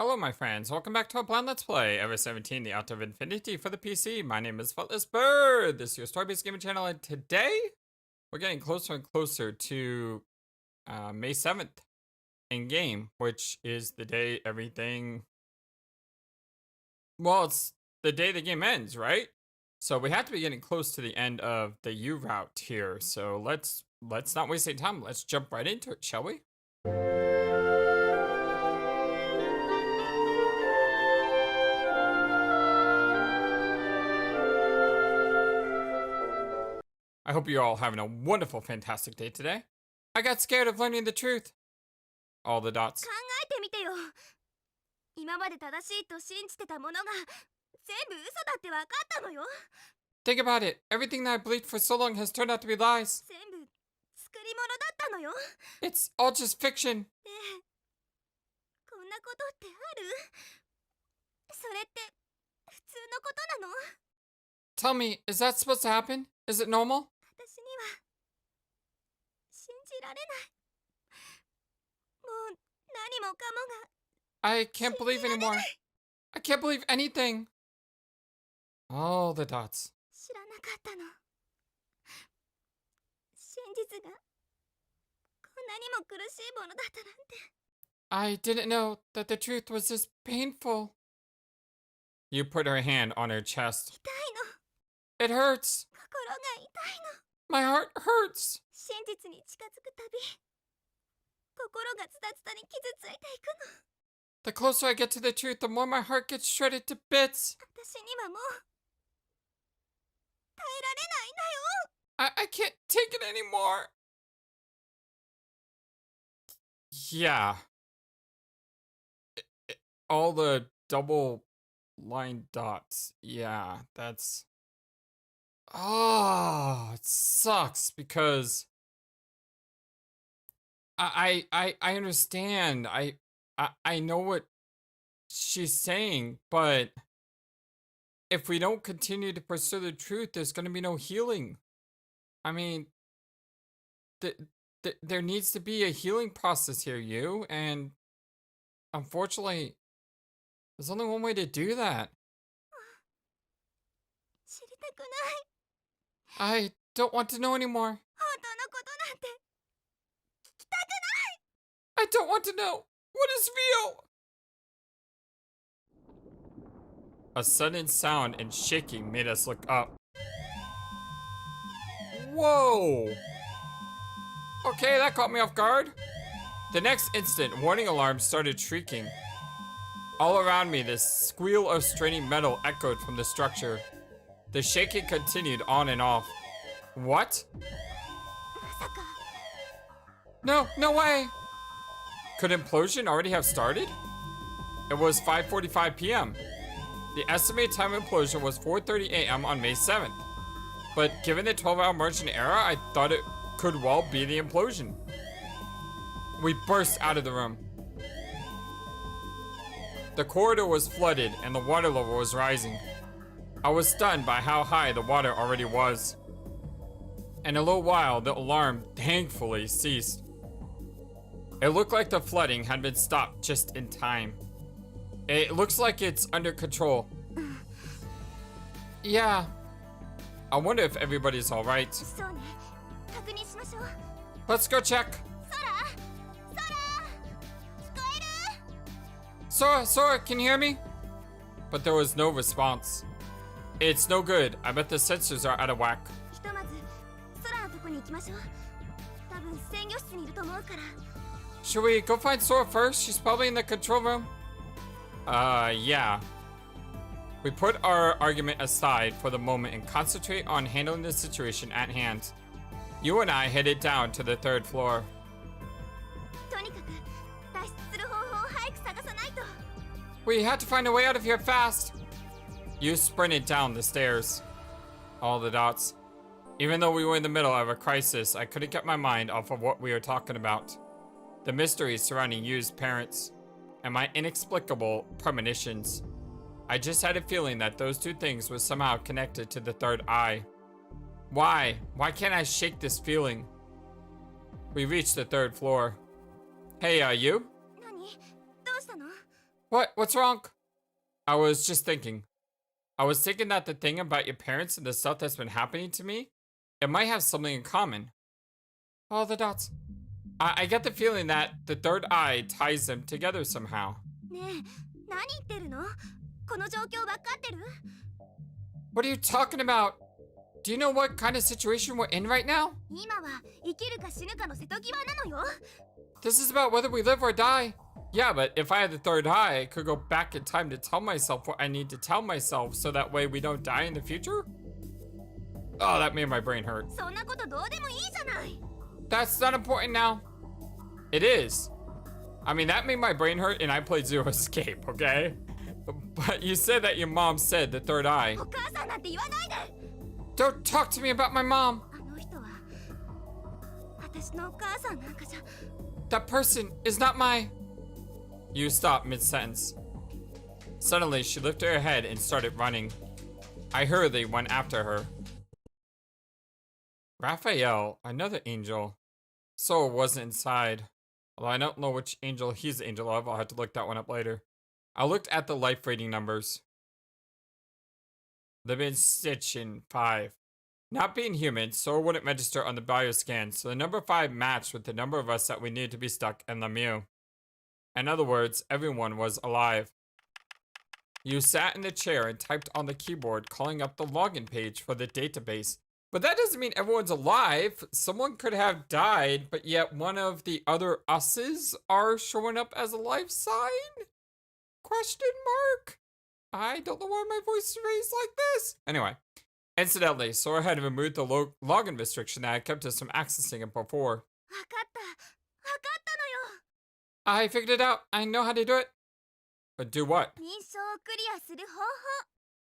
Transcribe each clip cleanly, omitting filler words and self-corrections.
Hello my friends, welcome back to a Blind Let's Play, Ever 17, the Out of Infinity for the PC. My name is FlightlessBird, this is your story-based gaming channel, and today we're getting closer and closer to May 7th in game, which is the day everything, well, it's the day the game ends, right? So we have to be getting close to the end of the U route here, so let's not waste any time, let's jump right into it, shall we? I hope you're all having a wonderful, fantastic day today. I got scared of learning the truth. All the dots. 考えてみてよ。今まで正しいと信じてたものが全部嘘だって分かったのよ。Think about it. Everything that I believed for so long has turned out to be lies. 全部作り物だったのよ。It's all just fiction. ねえ、こんなことってある？それって普通のことなの？ Tell me, is that supposed to happen? Is it normal? 私には信じられない。もう何もかもが I can't believe anymore. I can't believe anything. All the dots. 知らなかったの。真実がこんなにも苦しいものだったなんて。I didn't know that the truth was this painful. You put her hand on her chest. 痛いの。 It hurts. 心が痛いの。 My heart hurts. 真実に近づくたび、心がズタズタに傷ついていくの。 The closer I get to the truth, the more my heart gets shredded to bits. 私にはもう耐えられないんだよ。 I can't take it anymore. Yeah. All the double line dots. Yeah, that's... Oh, it sucks because I understand. I know what she's saying, but if we don't continue to pursue the truth, there's going to be no healing. I mean, there needs to be a healing process here, and unfortunately, there's only one way to do that. 知りたくない。 I don't want to know anymore. 本当のことなんて聞きたくない。 I don't want to know what is real. A sudden sound and shaking made us look up. Whoa! Okay, that caught me off guard. The next instant, warning alarms started shrieking. All around me, the squeal of straining metal echoed from the structure. The shaking continued on and off. What? まさか。 No, no way! Could implosion already have started? It was 5:45 p.m. The estimated time of implosion was 4:30 a.m. on May 7th. But given the 12-hour margin error, I thought it could well be the implosion. We burst out of the room. The corridor was flooded and the water level was rising. I was stunned by how high the water already was. In a little while, the alarm thankfully ceased. It looked like the flooding had been stopped just in time. It looks like it's under control. Yeah. I wonder if everybody's alright. そうね。確認しましょう。 Let's go check. 空、聞こえる？ Sora, can you hear me? But there was no response. It's no good. I bet the sensors are out of whack. ひとまず空のとこに行きましょう。多分制御室にいると思うから。 Should we go find Sora first? She's probably in the control room. Yeah. We put our argument aside for the moment and concentrate on handling the situation at hand. You and I headed down to the 3rd floor. とにかく脱出する方法を早く探さないと。 We had to find a way out of here fast. You sprinted down the stairs. All the dots. Even though we were in the middle of a crisis, I couldn't get my mind off of what we were talking about. The mysteries surrounding Yu's parents, and my inexplicable premonitions. I just had a feeling that those two things were somehow connected to the third eye. Why? Why can't I shake this feeling? We reached the 3rd floor. Hey, you? 何？どうしたの？ What? What's wrong? I was just thinking. I was thinking that the thing about your parents and the stuff that's been happening to me, it might have something in common. All the dots. I get the feeling that the third eye ties them together somehow. ねえ、何言ってるの？この状況わかってる？ What are you talking about? Do you know what kind of situation we're in right now? 今は生きるか死ぬかの瀬戸際なのよ。 This is about whether we live or die. Yeah, but if I had the third eye, I could go back in time to tell myself what I need to tell myself so that way we don't die in the future? Oh, that made my brain hurt. そんなことどうでもいいじゃない。 That's not important now. It is. I mean, that made my brain hurt and I played Zero Escape, okay? But you said that your mom said the third eye. お母さんなんて言わないで。 Don't talk to me about my mom. あの人は私のお母さんなんかじゃ。 That person is not my... You stopped mid-sentence. Suddenly, she lifted her head and started running. I hurriedly went after her. Raphael, another angel. Soul wasn't inside. Although I don't know which angel he's the angel of, I'll have to look that one up later. I looked at the life rating numbers. Living Stitch in 5. Not being human, Soul wouldn't register on the bioscan, so the number 5 matched with the number of us that we needed to be stuck in Lemieux. In other words, everyone was alive. You sat in the chair and typed on the keyboard, calling up the login page for the database. But that doesn't mean everyone's alive. Someone could have died, but yet one of the other us's are showing up as a life sign? Question mark? I don't know why my voice is raised like this. Anyway, incidentally, Sora had removed the login restriction that had kept us from accessing it before. わかったのよ。 I figured it out. I know how to do it. But do what? 認証をクリアする方法。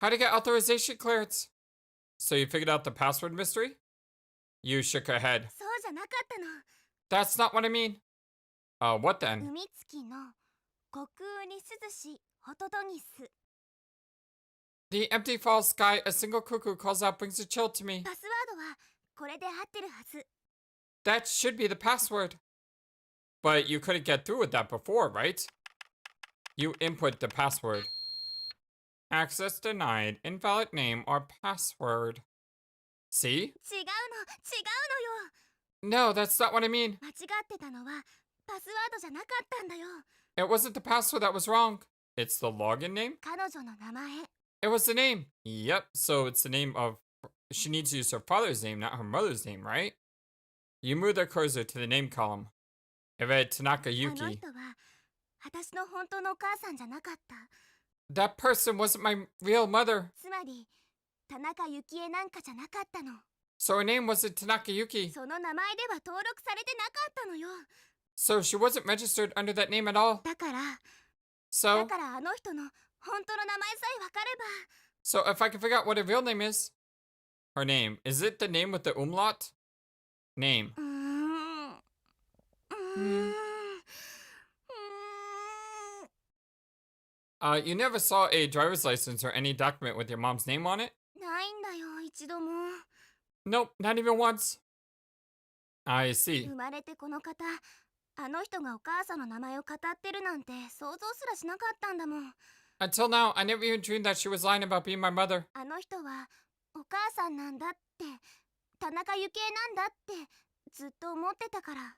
How to get authorization clearance. So you figured out the password mystery? You shook her head. そうじゃなかったの。 That's not what I mean. What then? 海月の虚空に涼しホトトギス。 The empty false sky a single cuckoo calls out brings a chill to me. パスワードはこれで合ってるはず。 That should be the password. But you couldn't get through with that before, right? You input the password. Access denied. Invalid name or password. See? 違うのよ。 No, that's not what I mean. 間違ってたのはパスワードじゃなかったんだよ。 It wasn't the password that was wrong. It's the login name? 彼女の名前。 It was the name. Yep, so it's the name of... She needs to use her father's name, not her mother's name, right? You move the cursor to the name column. It read Tanaka あの Yuki. 人は私の本当のお母さんじゃなかった。 That person wasn't my real mother. つまり田中幸恵なんかじゃなかったの。 So her name wasn't Tanaka Yuki. その名前では登録されてなかったのよ。 So she wasn't registered under that name at all. だから So あの人の本当の名前さえわかれば。 So if I can figure out what her real name is. Her name. Is it the name with the umlaut? Name. You never saw a driver's license or any document with your mom's name on it? ないんだよ、一度も。 Nope, not even once. I see. 生まれてこの方、あの人がお母さんの名前を語ってるなんて想像すらしなかったんだもん。 Until now, I never even dreamed that she was lying about being my mother. あの人はお母さんなんだって、田中幸恵なんだってずっと思ってたから。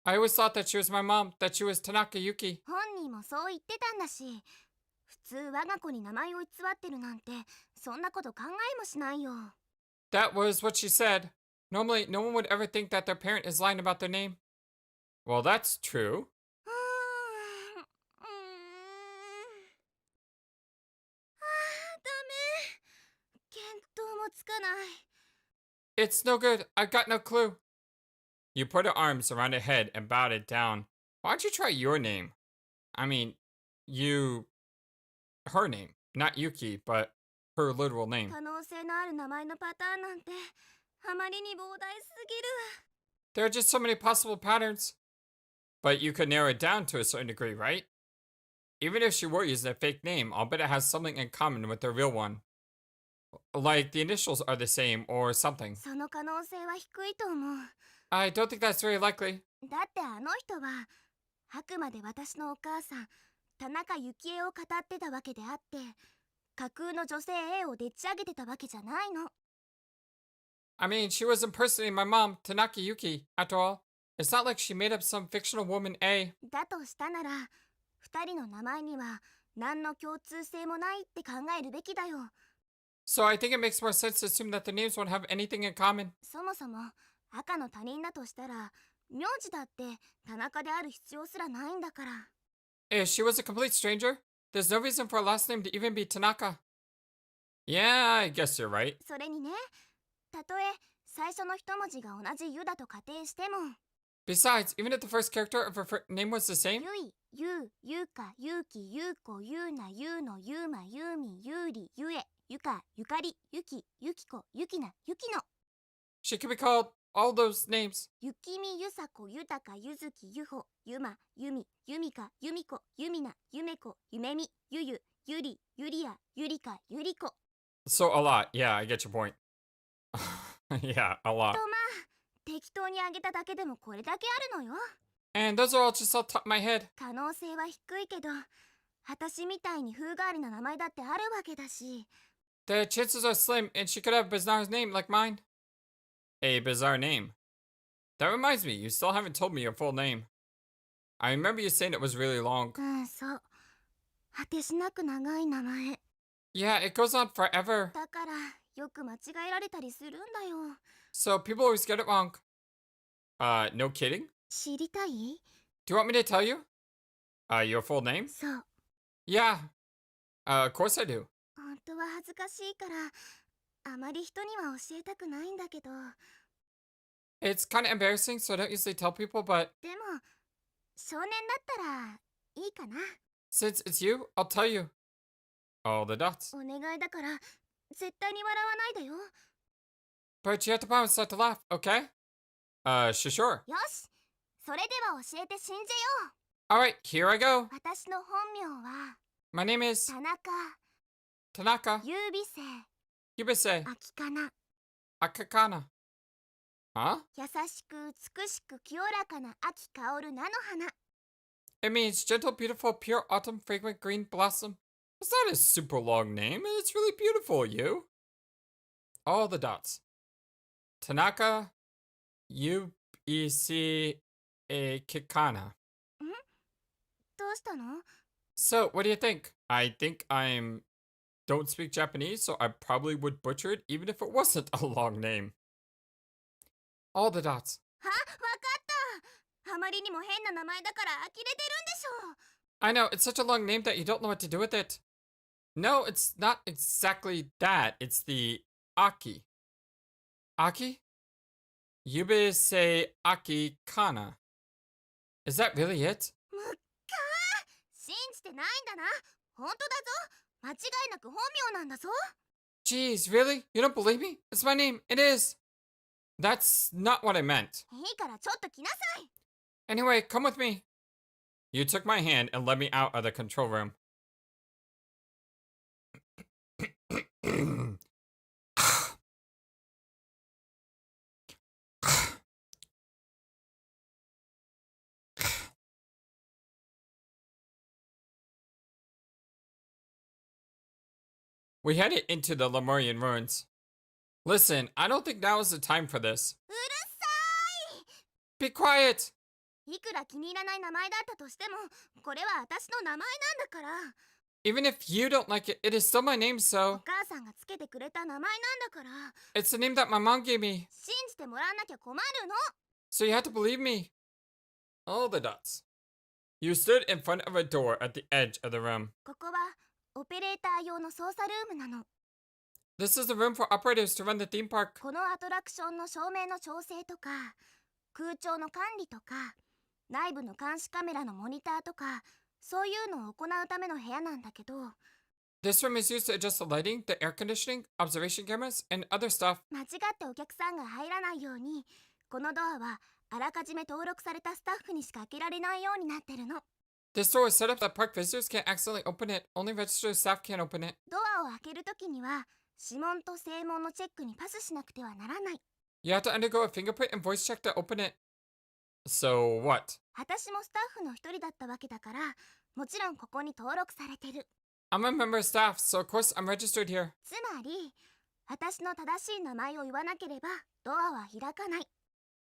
I always thought that she was my mom, that she was Tanaka Yuki. 本人もそう言ってたんだし、普通我が子に名前を偽ってるなんてそんなこと考えもしないよ。 That was what she said. Normally, no one would ever think that their parent is lying about their name. Well, that's true. ダメ。見当もつかない。 It's no good. I've got no clue. You put her arms around her head and bowed it down. Why don't you try your name? I mean, her name. Not Yuki, but her literal name. 可能性のある名前のパターンなんてあまりに膨大すぎる。 There are just so many possible patterns. But you could narrow it down to a certain degree, right? Even if she were using a fake name, I'll bet it has something in common with her real one. Like the initials are the same or something. その可能性は低いと思う。 I don't think that's very likely. だってあの人はあくまで私のお母さん田中幸恵を語ってたわけであって、架空の女性 A をでっち上げてたわけじゃないの。I mean, she was impersonating my mom, Tanaka Yuki, after all. It's not like she made up some fictional woman A. だとしたなら、二人の名前には何の共通性もないって考えるべきだよ。So I think it makes more sense to assume that the names won't have anything in common. そもそも赤の他人だとしたら、名字だって田中である必要すらないんだから。If she was a complete stranger, there's no reason for a last name to even be Tanaka. Yeah, I guess you're right. それにね、たとえ最初の一文字が同じユだと仮定しても、Besides, even if the first character of her name was the same, ゆい、ゆう、ゆうか、ゆうき、ゆうこ、ゆうな、ゆうの、ゆうま、ゆうみ、ゆうり、ゆえ、ゆか、ゆかり、ゆき、ゆきこ、ゆきな、ゆきの。she could be called all those names. ゆきみ、ゆさこ、ゆたか、ゆずき、ゆほ、ゆま、ゆみ、ゆみか、ゆみこ、ゆみな、ゆめこ、ゆめみ、ゆゆ、ゆり、ゆりや、ゆりか、ゆりこ。 So a lot. Yeah, I get your point. Yeah, a lot. とまあ、適当にあげただけでもこれだけあるのよ。 And those are all just off the top of my head. 可能性は低いけど、私みたいに風変わりな名前だってあるわけだし。 The chances are slim, and she could have a bizarre name like mine. A bizarre name. That reminds me, you still haven't told me your full name. I remember you saying it was really long. そう。果てしなく長い名前。 Yeah, it goes on forever. だから、よく間違えられたりするんだよ。 So people always get it wrong. No kidding? 知りたい？ Do you want me to tell you? Your full name? そう。 Yeah. Of course I do. 本当は恥ずかしいから、あまり人には教えたくないんだけど。 It's kind of embarrassing, so I don't usually tell people, but でも、少年だったらいいかな。 since it's you, I'll tell you. All the dots. お願いだから、絶対に笑わないでよ。 But you have to promise not to laugh, okay? Sure. よし、それでは教えて信じよ Alright, here I go. う。私の本名は My name is 田中 Tanaka 優美生 Yubise 秋かな。 Akakana. Huh? 優しく美しく清らかな秋香る菜の花。 It means gentle, beautiful, pure autumn, fragrant green blossom. It's not a super long name, and it's really beautiful, you. All the dots. Tanaka Yubise Kikana. どうしたの？ So, what do you think? I think don't speak Japanese, so I probably would butcher it even if it wasn't a long name. All the dots. は、わかった。あまりにも変な名前だから呆れてるんでしょ。 I know, it's such a long name that you don't know what to do with it. No, it's not exactly that. It's the Aki. Aki? Yubise Aki Kana. Is that really it? むっかー、信じてないんだな。本当だぞ。間違いなく本名なんだぞ。 Jeez, really? You don't believe me? It's my name. It is. That's not what I meant. いいからちょっと来なさい。 Anyway, come with me. You took my hand and led me out of the control room. We headed into the Lemurian ruins. Listen, I don't think now is the time for this. うるさ Be quiet! い。いくら気に入らない名前だったとしても、これは私の名前なんだから。 Even if you don't like it, it is still my name, お so 母さんがつけてくれた名前なんだから。 it's the name that my mom gave me. 信じてもらわなきゃ困るの。 So you have to believe me. All the dots. You stood in front of a door at the edge of the room. ここはオペレーター用の操作ルームなの。 This is the room for operators to run the theme park. このアトラクションの照明の調整とか、空調の管理とか、内部の監視カメラのモニターとか、そういうのを行うための部屋なんだけど、 This room is used to adjust the lighting, the air conditioning, observation cameras, and other stuff. 間違ってお客さんが入らないように、このドアはあらかじめ登録されたスタッフにしか開けられないようになってるの。 This door is set up that park visitors can't accidentally open it. Only registered staff can open it. ドアを開けるときには、指紋と声紋のチェックにパスしなくてはならない。 You have to undergo a fingerprint and voice check to open it. So what? 私もスタッフの一人だったわけだから、もちろんここに登録されてる。 I'm a member of staff, so of course I'm registered here. つまり私の正しい名前を言わなければドアは開かない。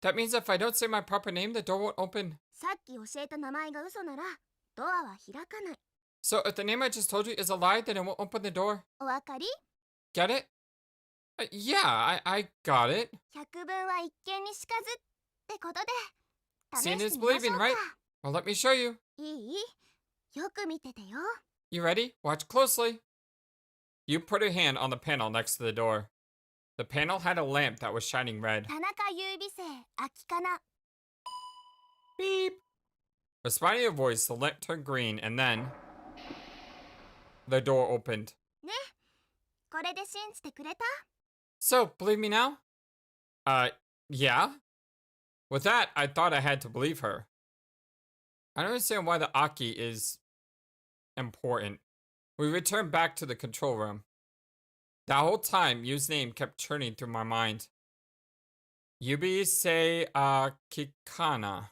That means if I don't say my proper name, the door won't open. さっき教えた名前が嘘ならドアは開かない。 So if the name I just told you is a lie, then it won't open the door. お分かり？ Get it? Yeah, I got it. 百聞は一見にしかずってことで試 Seeing して is みましょ believing, うか。 right? Well, let me show you. いい？よく見ててよ。 You ready? Watch closely. You put a hand on the panel next to the door. The panel had a lamp that was shining red. 田中優美生秋かな。 Beep. Responding to your voice, the lamp turned green, and then the door opened. ね、これで信じてくれた？ So, believe me now? Yeah? With that, I thought I had to believe her. I don't understand why the Aki is important. We returned back to the control room. That whole time, Yu's name kept churning through my mind. Yubi se Akikana.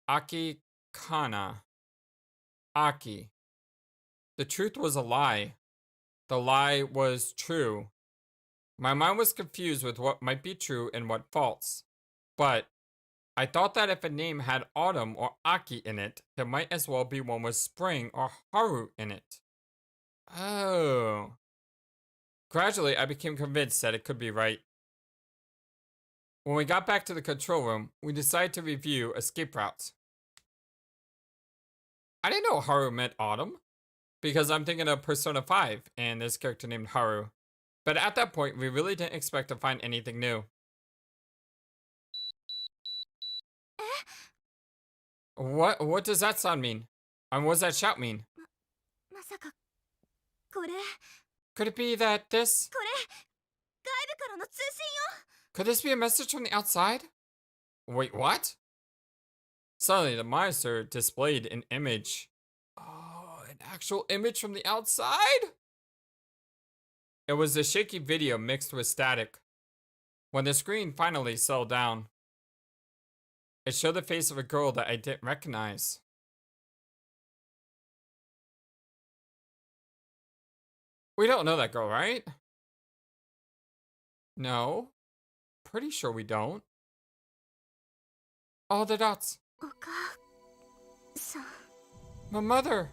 Akikana. Aki. The truth was a lie. The lie was true. My mind was confused with what might be true and what false. But I thought that if a name had autumn or Aki in it, there might as well be one with spring or Haru in it. Oh. Gradually, I became convinced that it could be right. When we got back to the control room, we decided to review escape routes. I didn't know Haru meant autumn, because I'm thinking of Persona 5 and this character named Haru. But at that point, we really didn't expect to find anything new. What does that sound mean? And what does that shout mean? まさかこれ Could it be that this? これ外部からの通信よ。 Could this be a message from the outside? Wait, what? Suddenly, the monitor displayed an image. Oh, an actual image from the outside? It was a shaky video mixed with static. When the screen finally settled down, it showed the face of a girl that I didn't recognize. We don't know that girl, right? No. Pretty sure we don't. All the dots. お母さん。 My mother.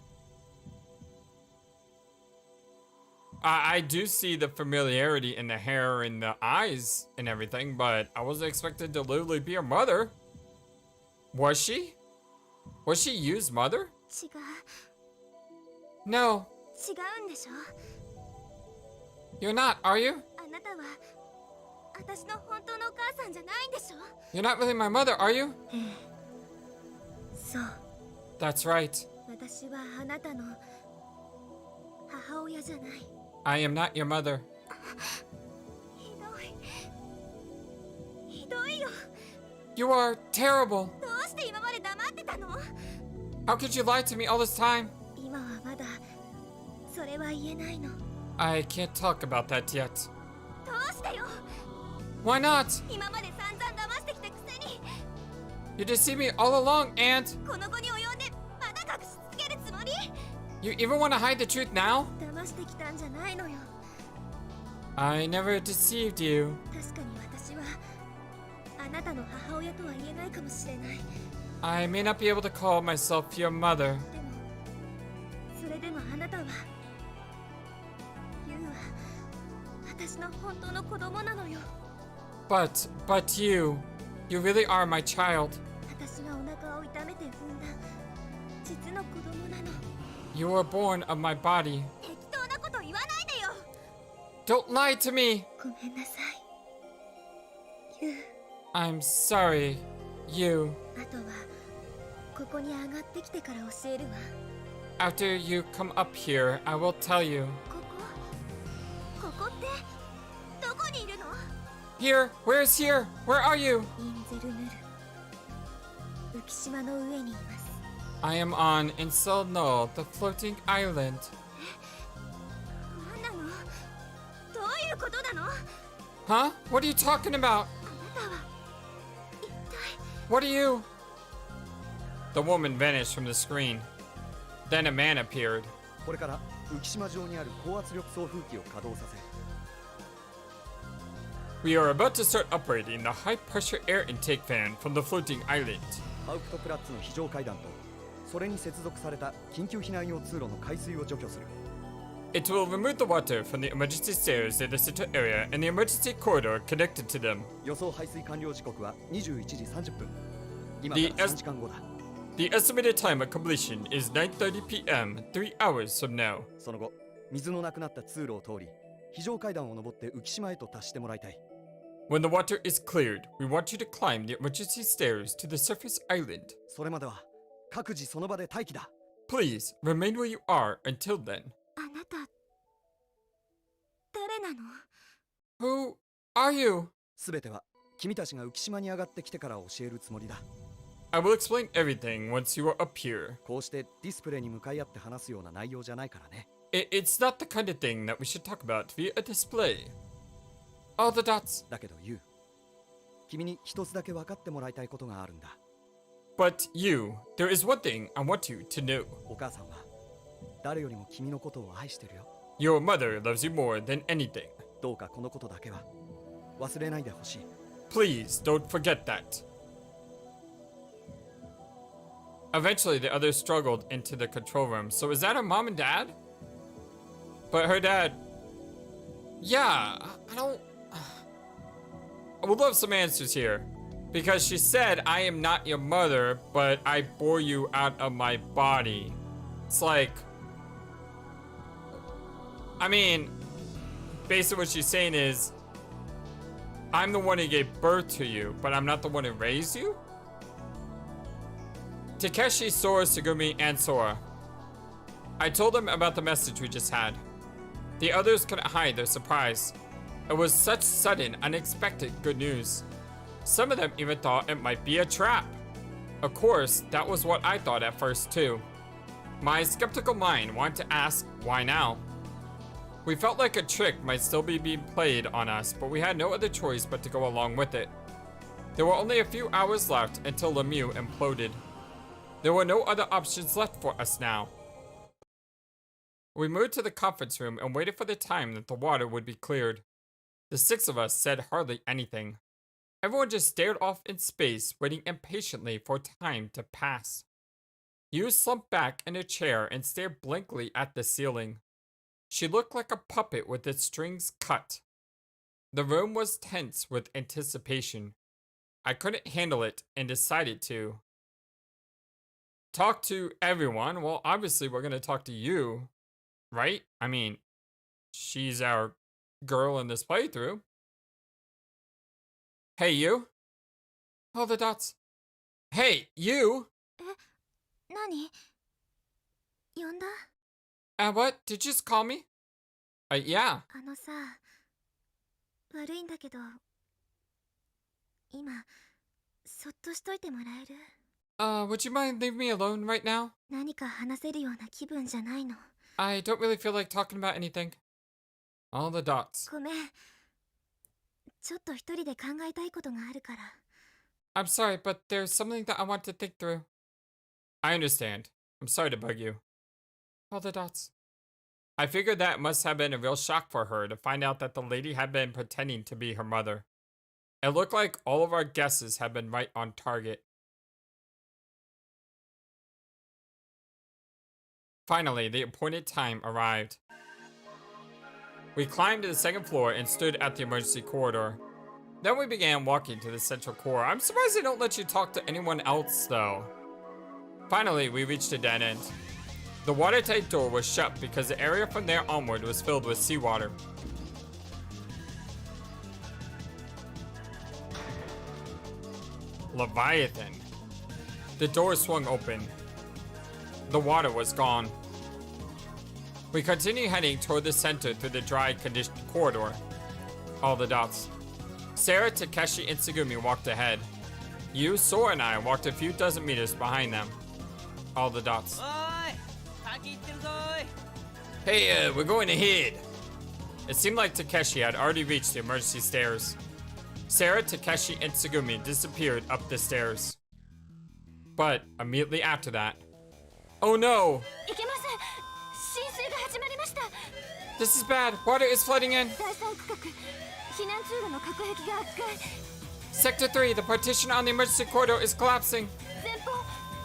I do see the familiarity in the hair and the eyes and everything, but I wasn't expected to literally be her mother. Was she? Was she Yu's mother? 違う。 No, 違うんでしょ。 you're not, are you? あなたは私の本当のお母さんじゃないんでしょ。 You're not really my mother, are you? ええ。そう。 That's right. 私はあなたの母親じゃない。 I am not your mother. ひどい。ひどいよ。 You are terrible. どうして今まで黙ってたの？ How could you lie to me all this time? 今はまだそれは言えないの。 I can't talk about that yet. どうしてよ。 Why not? 今まで散々騙してきたくせに、 You deceived me all along, and この後に及んでまだ隠しつけるつもり？ you even want to hide the truth now? 騙してきたんじゃないのよ。 I never deceived you. 確かに私はあなたの母親とは言えないかもしれない。 I may not be able to call myself your mother. でもそれでもあなたはユウは私の本当の子供なのよ。 But you really are my child. 私がお腹を痛めて産んだ実の子供なの。 You were born of my body. 適当なこと言わないでよ。 Don't lie to me. ごめんなさい。ユウ。 I'm sorry, you. あとはここに上がってきてから教えるわ。 After you come up here, I will tell you. ここってどこにいるの？ Here? Where's here? Where are you? インゼルヌル。浮島の上にいます。 I am on Inselno, the floating island. 何なの？どういうことなの？ Huh? What are you talking about? あなたは一体。 What are you? The woman vanished from the screen. Then a man appeared. これから浮島上にある高圧力送風機を稼働させ We are about to start operating the high-pressure air intake fan from the floating island. ハウクトプラッツの非常階段とそれに接続された緊急避難用通路の海水を除去する It will remove the water from the emergency stairs in the center area and the emergency corridor connected to them. 予想排水完了時刻は21時30分今 The から3時間後だ The estimated time of completion is 9:30 p.m., 3 hours from now. その後水のなくなった通路を通り非常階段を登って浮島へと達してもらいたい When the water is cleared, we want you to climb the emergency stairs to the surface island. それまでは各自その場で待機だ Please, remain where you are until then. あなた誰なの Who are you? すべては君たちが浮島に上がってきてから教えるつもりだ I will explain everything once you are up here. こうしてディスプレイに向かい合って話すような内容じゃないからね It's not the kind of thing that we should talk about via a display. All the dots. だけどユウ君に一つだけ分かってもらいたいことがあるんだ But you, there is one thing I want you to know. お母さんは誰よりも君のことを愛してるよ Your mother loves you more than anything. どうかこのことだけは忘れないでほしい Please don't forget that. Eventually, the others struggled into the control room. So is that her mom and dad? But her dad... Yeah, I don't... I would love some answers here. Because she said, I am not your mother, but I bore you out of my body. It's like... I mean, basically what she's saying is, I'm the one who gave birth to you, but I'm not the one who raised you? Takeshi, Sora, Tsugumi, and Sora. I told them about the message we just had. The others couldn't hide their surprise. It was such sudden, unexpected good news. Some of them even thought it might be a trap. Of course, that was what I thought at first too. My skeptical mind wanted to ask, why now? We felt like a trick might still be being played on us, but we had no other choice but to go along with it. There were only a few hours left until Lemieux imploded. There were no other options left for us now. We moved to the conference room and waited for the time that the water would be cleared. The six of us said hardly anything. Everyone just stared off in space, waiting impatiently for time to pass. Yu slumped back in a chair and stared blankly at the ceiling. She looked like a puppet with its strings cut. The room was tense with anticipation. I couldn't handle it and decided to talk to everyone. Well, obviously we're going to talk to you, right? I mean, she's our girl in this playthrough. Hey, you. All the dots. Hey, you. 何呼んだ What? Did you just call me? Yeah. あのさ悪いんだけど今そっとしといてもらえる Would you mind leaving me alone right now? 何か話せるような気分じゃないの I don't really feel like talking about anything. All the dots. ごめんちょっと一人で考えたいことがあるから I'm sorry, but there's something that I want to think through. I understand. I'm sorry to bug you. All the dots. I figured that must have been a real shock for her to find out that the lady had been pretending to be her mother. It looked like all of our guesses had been right on target. Finally, the appointed time arrived. We climbed to the second floor and stood at the emergency corridor. Then we began walking to the central core. I'm surprised they don't let you talk to anyone else, though. Finally, we reached a dead end. The watertight door was shut because the area from there onward was filled with seawater. Leviathan. The door swung open. The water was gone. We continued heading toward the center through the dry, conditioned corridor. All the dots. Sarah, Takeshi, and Tsugumi walked ahead. Yu, Sora, and I walked a few dozen meters behind them. All the dots. Hey, we're going ahead. It seemed like Takeshi had already reached the emergency stairs. Sarah, Takeshi, and Tsugumi disappeared up the stairs. But immediately after that, Oh no! いけません。浸水が始まりました。 This is bad. Water is flooding in. 第三区画、避難通路の隔壁が圧壊。 Sector 3, the partition on the emergency corridor is collapsing. 前方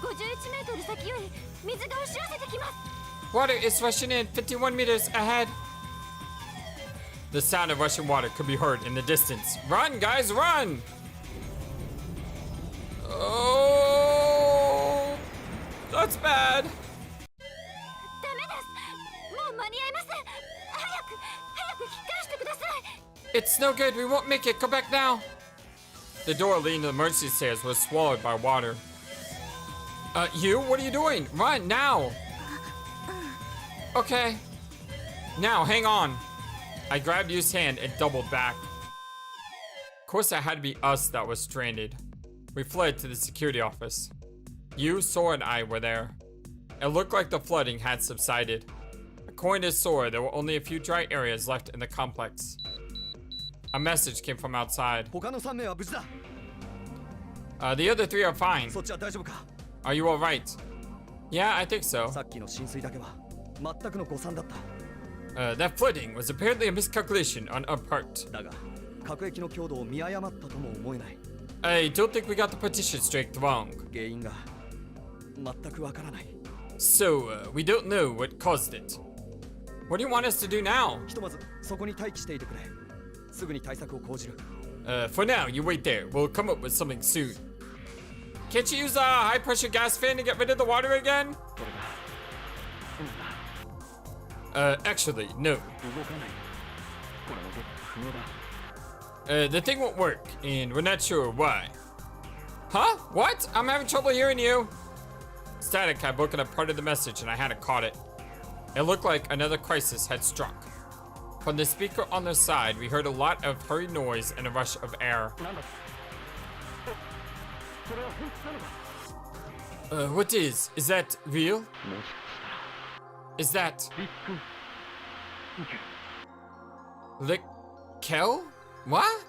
51メートル先より水が押し寄せてきます。 Water is rushing in 51 meters ahead. The sound of rushing water could be heard in the distance. Run, guys, run! Oh, that's bad. ダメです。もう間に合いません。早く引き返してください。 It's no good. We won't make it. Go back now. The door leading to the emergency stairs was swallowed by water. You? What are you doing? Run now. Okay. Now, hang on. I grabbed Yu's hand and doubled back. Of course, it had to be us that was stranded. We fled to the security office. Yu, Sora, and I were there. It looked like the flooding had subsided. According to Sora, there were only a few dry areas left in the complex. A message came from outside. 他の3名は無事だ。 The other three are fine. そっちは大丈夫か。 Are you alright? Yeah, I think so. さっきの浸水だけは全くの誤算だった。 That flooding was apparently a miscalculation on our part. だが、各駅の強度を見誤ったとも思えない。 I don't think we got the partition straight wrong. 原因が全くわからない。 So, we don't know what caused it. What do you want us to do now? ひとまずそこに待機していてくれ。すぐに対策を講じる。For now, you wait there. We'll come up with something soon. Can't you use a high pressure gas fan to get rid of the water again? Actually, no. 動かない。これはどう不明だ。The thing won't work, and we're not sure why. Huh? What? I'm having trouble hearing you. Static had broken up part of the message, and I hadn't caught it. It looked like another crisis had struck. From the speaker on the side, we heard a lot of hurried noise and a rush of air. What is? Is that real? Is that... Kel? What?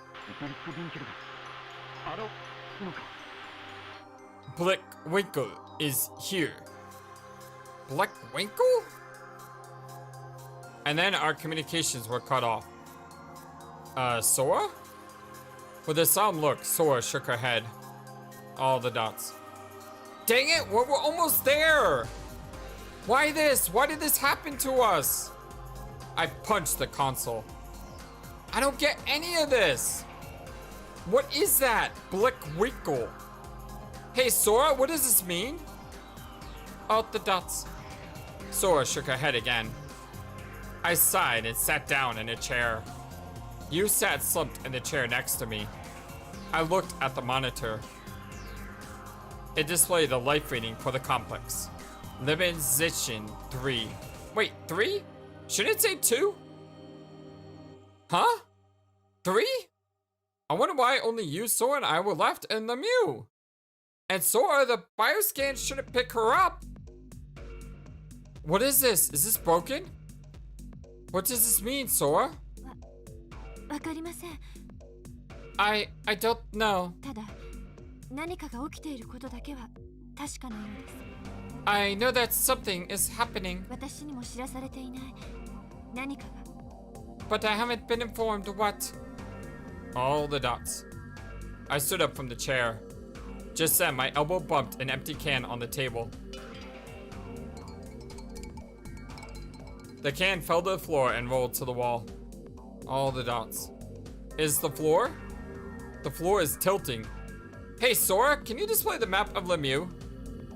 Blickwinkle is here. Blickwinkle? And then our communications were cut off. Sora? With a solemn look, Sora shook her head. All the dots. Dang it, we're almost there! Why this? Why did this happen to us? I punched the console. I don't get any of this. What is that? Blickwinkle. Hey, Sora, what does this mean? Oh, the dots. Sora shook her head again. I sighed and sat down in a chair. You sat slumped in the chair next to me. I looked at the monitor. It displayed the life rating for the complex. Liminzation 3. Wait, 3? Shouldn't it say 2? Huh? 3? I wonder why only you, Sora, and I were left in the Mew. And Sora, the bioscan shouldn't pick her up. What is this? Is this broken? What does this mean, Sora? わかりません。 I don't know. ただ何かが起きていることだけは確かなようです。 I know that something is happening, 私にも知らされていない何かが。 but I haven't been informed what. All the dots. I stood up from the chair. Just then, my elbow bumped an empty can on the table. The can fell to the floor and rolled to the wall. All the dots. Is the floor? The floor is tilting. Hey, Sora, can you display the map of Lemieux?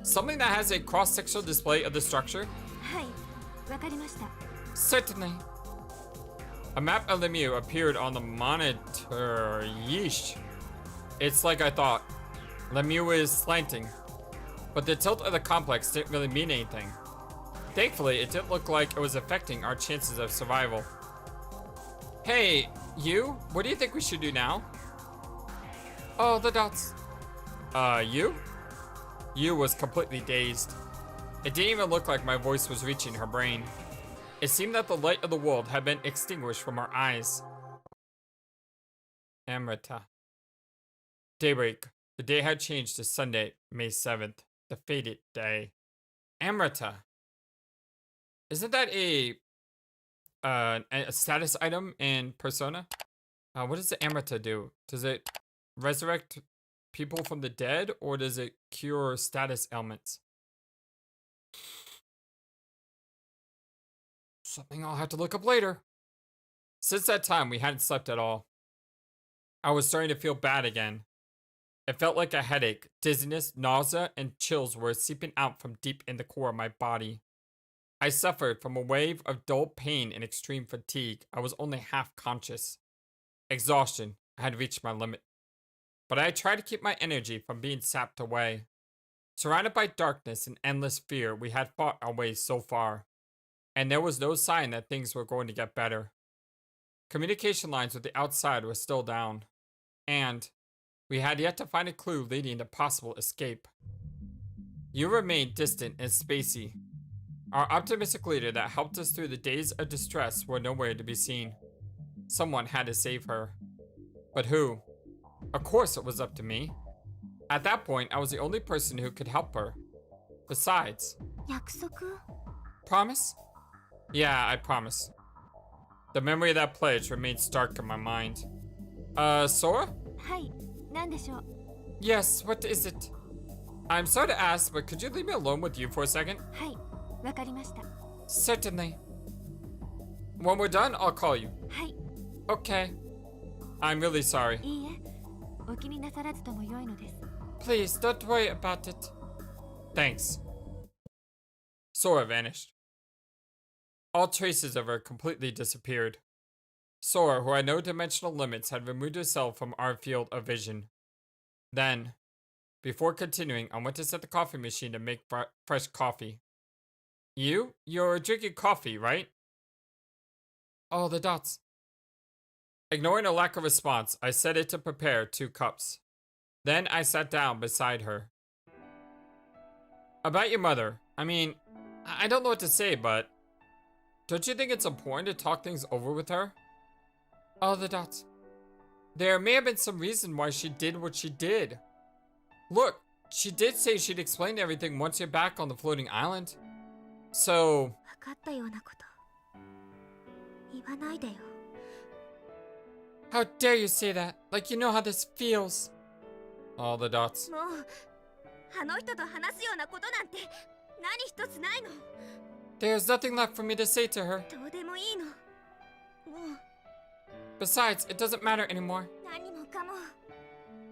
Something that has a cross-sectional display of the structure? はい、わかりました。 Certainly. A map of Lemieux appeared on the monitor. Yeesh. It's like I thought. Lemieux is slanting. But the tilt of the complex didn't really mean anything. Thankfully, it didn't look like it was affecting our chances of survival. Hey, you? What do you think we should do now? Oh, the dots. You? You was completely dazed. It didn't even look like my voice was reaching her brain. It seemed that the light of the world had been extinguished from our eyes. Amrita. Daybreak. The day had changed to Sunday, May 7th, the fated day. Amrita. Isn't that a status item in Persona? What does the Amrita do? Does it resurrect people from the dead, or does it cure status ailments? Something I'll have to look up later. Since that time, we hadn't slept at all. I was starting to feel bad again. It felt like a headache, dizziness, nausea, and chills were seeping out from deep in the core of my body. I suffered from a wave of dull pain and extreme fatigue. I was only half conscious. Exhaustion. I had reached my limit. But I tried to keep my energy from being sapped away. Surrounded by darkness and endless fear, we had fought our way so far. And there was no sign that things were going to get better. Communication lines with the outside were still down. And we had yet to find a clue leading to possible escape. You remained distant and spacey. Our optimistic leader that helped us through the days of distress were nowhere to be seen. Someone had to save her. But who? Of course it was up to me. At that point, I was the only person who could help her. Besides... 約束? Promise? Yeah, I promise. The memory of that pledge remains stark in my mind. Sora? はい、何でしょう? Yes, what is it? I'm sorry to ask, but could you leave me alone with you for a second? はい、わかりました. Certainly. When we're done, I'll call you. はい。 Okay. I'm really sorry. いいえ、お気になさらずとも良いのです. Please, don't worry about it. Thanks. Sora vanished. All traces of her completely disappeared. Sora, who had no dimensional limits, had removed herself from our field of vision. Then, before continuing, I went to set the coffee machine to make fresh coffee. You're drinking coffee, right? Oh, the dots. Ignoring a lack of response, I set it to prepare 2 cups. Then I sat down beside her. About your mother, I mean, I don't know what to say, but don't you think it's important to talk things over with her? Oh, the dots. There may have been some reason why she did what she did. Look, she did say she'd explain everything once you're back on the floating island. So... 分かったようなこと。言わないでよ。 How dare you say that? Like you know how this feels. All the dots. もう、あの人と話すようなことなんて何一つないの。 There's nothing left for me to say to her. どうでもいいの。もう。 Besides, it doesn't matter anymore. 何もかも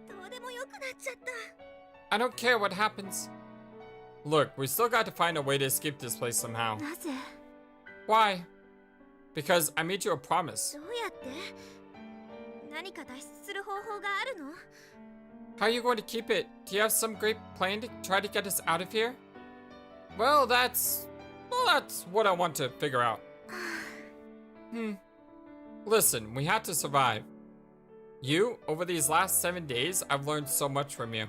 どうでもよくなっちゃった。 I don't care what happens. Look, we still got to find a way to escape this place somehow. なぜ? Why? Because I made you a promise. どうやって? 何か脱出する方法があるの? How are you going to keep it? Do you have some great plan to try to get us out of here? Well, that's what I want to figure out. Listen, we had to survive. Over these last 7 days, I've learned so much from you.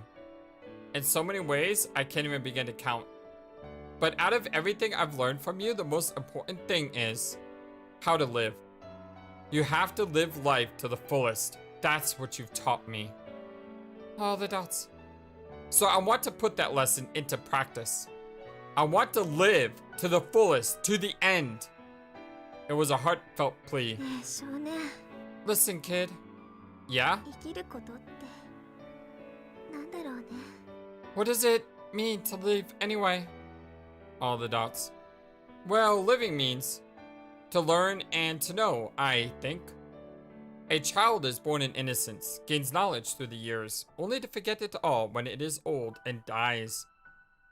In so many ways, I can't even begin to count. But out of everything I've learned from you, the most important thing is how to live. You have to live life to the fullest. That's what you've taught me. All the dots. So I want to put that lesson into practice. I want to live to the fullest, to the end. It was a heartfelt plea. ねえ、少年。 Listen, kid. Yeah? 生きることってなんだろうね。 What does it mean to live anyway? All the dots. Well, living means to learn and to know, I think. A child is born in innocence, gains knowledge through the years, only to forget it all when it is old and dies.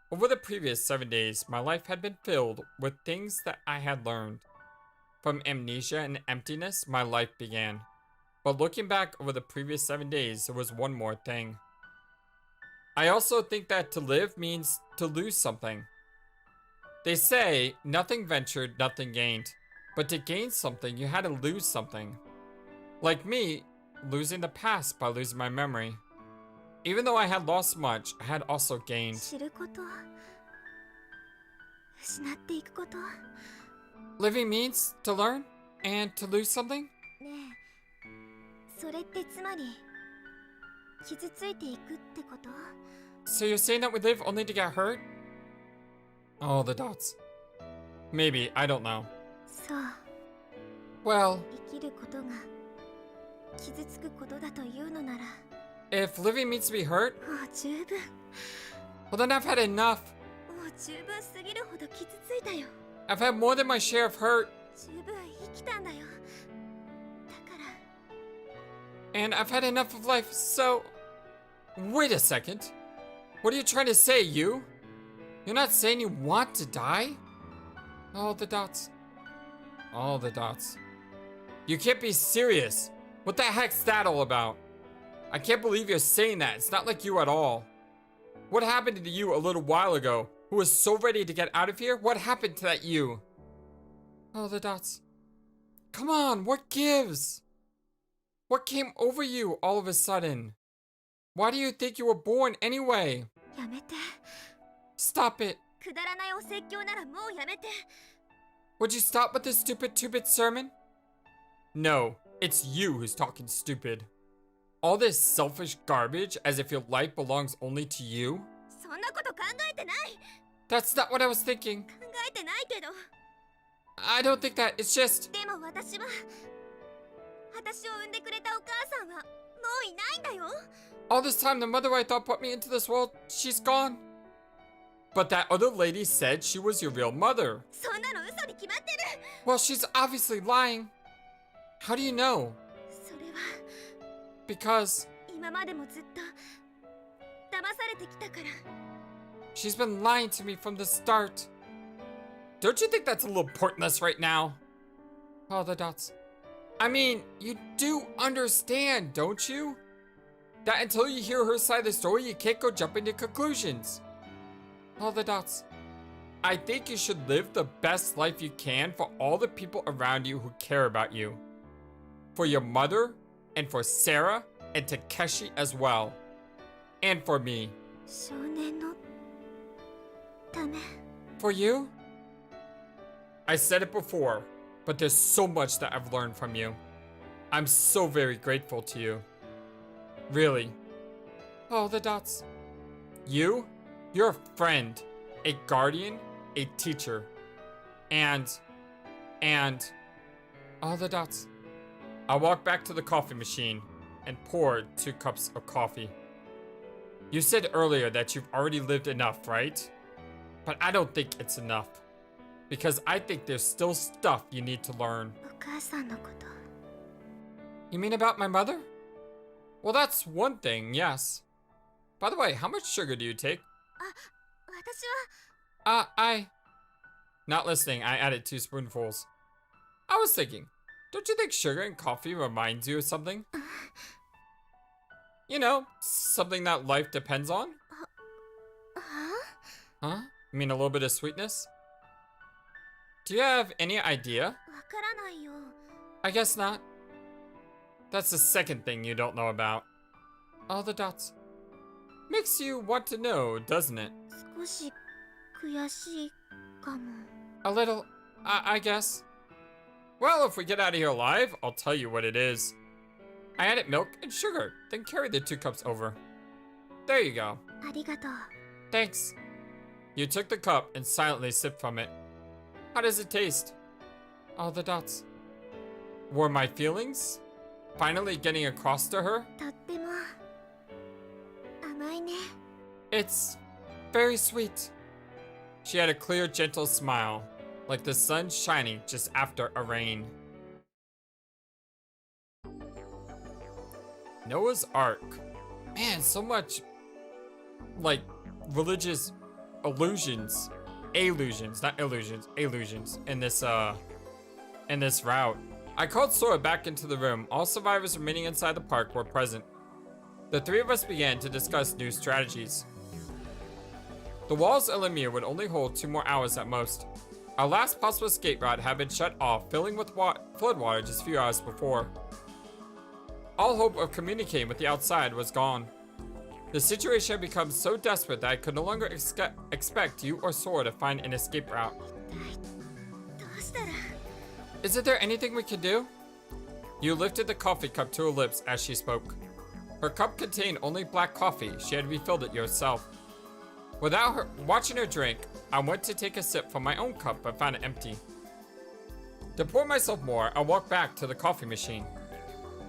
Over the previous 7 days, my life had been filled with things that I had learned. From amnesia and emptiness, my life began. But looking back over the previous 7 days, there was one more thing. I also think that to live means to lose something. They say, nothing ventured, nothing gained. But to gain something, you had to lose something. Like me, losing the past by losing my memory. Even though I had lost much, I had also gained. 知ること、失っていくこと。 Living means to learn and to lose something? ねえ、それってつまり傷ついていくってこと? So you're saying that we live only to get hurt? All the dots. Maybe, I don't know. そう Well, 生きることが傷つくことだというのなら if living means to be hurt, もう十分 well then I've had enough. もう十分すぎるほど傷ついたよ I've had more than my share of hurt, 十分生きたんだよだから and I've had enough of life, so... Wait a second. What are you trying to say, you? You're not saying you want to die? All the dots. All the dots. You can't be serious. What the heck's that all about? I can't believe you're saying that. It's not like you at all. What happened to you a little while ago? Who was so ready to get out of here? What happened to that you? All the dots. Come on, what gives? What came over you all of a sudden? Why do you think you were born anyway? やめて Stop it. くだらないお説教ならもうやめて Would you stop with this stupid sermon? No, it's you who's talking stupid. All this selfish garbage as if your life belongs only to you? そんなこと考えてない That's not what I was thinking. 考えてないけど I don't think that. It's just... でも私を産んでくれたお母さんはもういないんだよ All this time, the mother I thought put me into this world, she's gone. But that other lady said she was your real mother. そんなの嘘に決まってる Well, she's obviously lying. How do you know? それは Because 今までもずっと騙されてきたから she's been lying to me from the start. Don't you think that's a little pointless right now? All the dots. I mean, you do understand, don't you? That until you hear her side of the story, you can't go jumping to conclusions. All the dots. I think you should live the best life you can for all the people around you who care about you. For your mother, and for Sarah, and Takeshi as well. And for me. 少年のため For you? I said it before, but there's so much that I've learned from you. I'm so very grateful to you. Really. All the dots. You're a friend, a guardian, a teacher, and all the dots. I walked back to the coffee machine and poured 2 cups of coffee. You said earlier that you've already lived enough, right? But I don't think it's enough. Because I think there's still stuff you need to learn. お母さんのこと You mean about my mother? Well, that's one thing, yes. By the way, how much sugar do you take? 私は Not listening, I added 2 spoonfuls. I was thinking, don't you think sugar in coffee reminds you of something? You know, something that life depends on? は Huh? You mean a little bit of sweetness? Do you have any idea? わからないよ I guess not. That's the second thing you don't know about. All the dots. Makes you want to know, doesn't it? 少し悔しいかも A little, I guess. Well, if we get out of here alive, I'll tell you what it is. I added milk and sugar, then carried the 2 cups over. There you go. ありがとう Thanks. You took the cup and silently sipped from it. How does it taste? All the dots. Were my feelings finally getting across to her? とっても甘いね It's very sweet. She had a clear, gentle smile, like the sun shining just after a rain. Noah's Ark. Man, so much, like, religious illusions. Allusions, not illusions, allusions in this route. I called Sora back into the room. All survivors remaining inside the park were present. The 3 of us began to discuss new strategies. The walls of Lemire would only hold 2 more hours at most. Our last possible escape route had been shut off, filling with floodwater just a few hours before. All hope of communicating with the outside was gone. The situation had become so desperate that I could no longer expect you or Sora to find an escape route. どうしたら Isn't there anything we could do? You lifted the coffee cup to her lips as she spoke. Her cup contained only black coffee. She had refilled it yourself. Without her watching her drink, I went to take a sip from my own cup but found it empty. To pour myself more, I walked back to the coffee machine.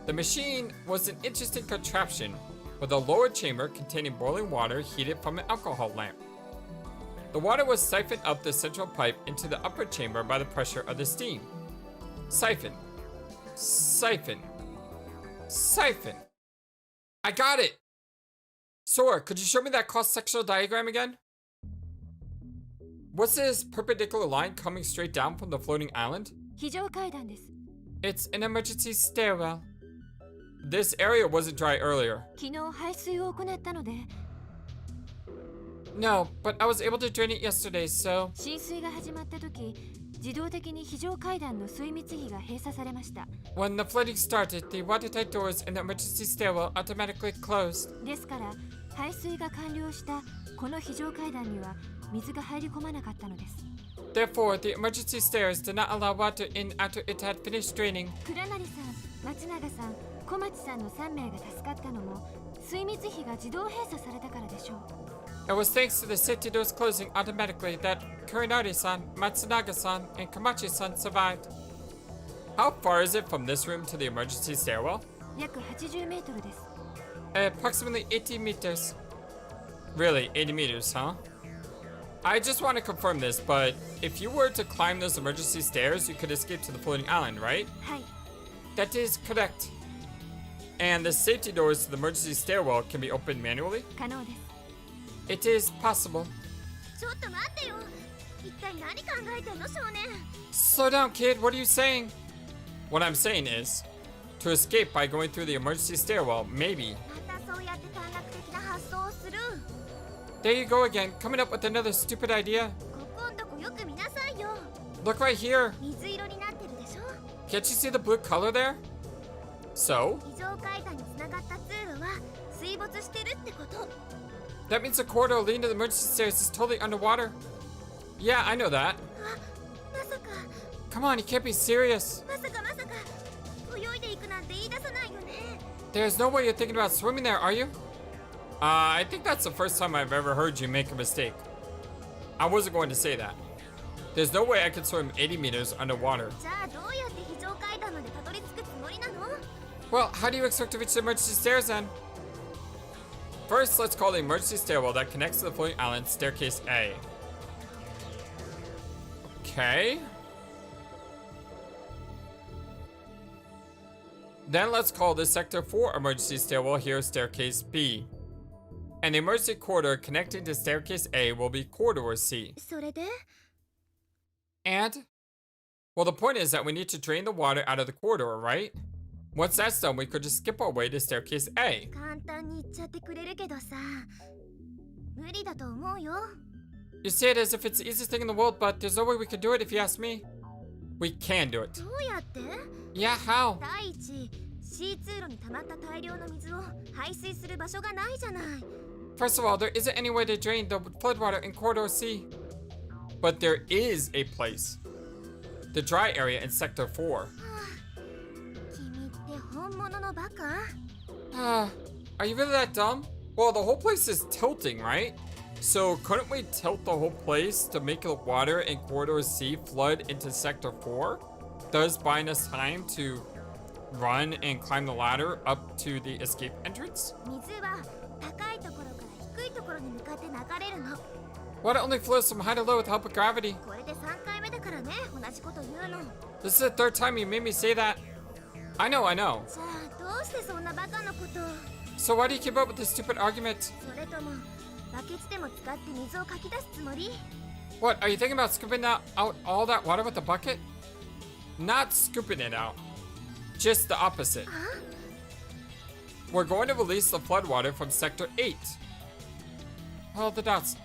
The machine was an interesting contraption with a lower chamber containing boiling water heated from an alcohol lamp. The water was siphoned up the central pipe into the upper chamber by the pressure of the steam. Siphon. Siphon. Siphon. I got it! Sora, could you show me that cross-sectional diagram again? What's this perpendicular line coming straight down from the floating island? 非常階段です。 It's an emergency stairwell. This area wasn't dry earlier. 昨日排水を行ったので、 No, but I was able to drain it yesterday, so... 浸水が始まった時、自動的に非常階段の水密費が閉鎖されました。 When the flooding started, the watertight doors in the emergency stairwell automatically closed. ですから排水が完了したこの非常階段には水が入り込まなかったのです。 Therefore, the emergency stairs did not allow water in after it had finished draining. 倉成さん、松永さん、小町さんの3名が助かったのも水密費が自動閉鎖されたからでしょう。 It was thanks to the safety doors closing automatically that Kurinari-san, Matsunaga-san, and Kamachi-san survived. How far is it from this room to the emergency stairwell? 約80メートルです。 Approximately 80 meters. Really, 80 meters, huh? I just want to confirm this, but if you were to climb those emergency stairs, you could escape to the floating island, right? はい。 That is correct. And the safety doors to the emergency stairwell can be opened manually? 可能です。 It is possible. ちょっと待ってよ。一体何考えてんの少年。 Slow down, kid. What are you saying? What I'm saying is, to escape by going through the emergency stairwell, maybe. またそうやって短絡的な発想をする。 There you go again, coming up with another stupid idea. ここんとこよく見なさいよ。 Look right here. 水色になってるでしょ。 Can't you see the blue color there? So? 非常階段につながった通路は水没してるってこと。 That means the corridor leading to the emergency stairs is totally underwater. Yeah, I know that. あ、まさか。 Come on, you can't be serious. まさか。泳いでいくなんて言い出さないよね。 There's no way you're thinking about swimming there, are you? I think that's the first time I've ever heard you make a mistake. I wasn't going to say that. There's no way I could swim 80 meters underwater. じゃあどうやって非常階段までたどり着くつもりなの？ Well, how do you expect to reach the emergency stairs then? First, let's call the emergency stairwell that connects to the floating island staircase A. Okay. Then let's call the sector 4 emergency stairwell here staircase B. And the emergency corridor connecting to staircase A will be corridor C. それで？ And? Well, the point is that we need to drain the water out of the corridor, right? Once that's done, we could just skip our way to staircase A. 簡単に言っちゃってくれるけどさ、無理だと思うよ。 You say it as if it's the easiest thing in the world, but there's no way we could do it if you ask me. We can do it. どうやって？ Yeah, how? 第一、C 通路に溜まった大量の水を排水する場所がないじゃない。 First of all, there isn't any way to drain the floodwater in corridor C. But there is a place. The dry area in sector 4. 君って本物のバカ？ Are you really that dumb? Well, the whole place is tilting, right? So couldn't we tilt the whole place to make the water in corridor C flood into sector 4? Thus buying us time to run and climb the ladder up to the escape entrance? 水は高いところから低いところに向かって流れるの。 Water only flows from high to low with the help of gravity. これで3回目だからね、同じこと言うの。 This is the third time you made me say that. I know. じゃあどうしてそんなバカなことを？ So why do you keep up with this stupid argument? それともバケツでも使って水をかき出すつもり？ What, are you thinking about scooping out all that water with a bucket? Not scooping it out. Just the opposite. We're going to release the floodwater from sector 8. All the dots.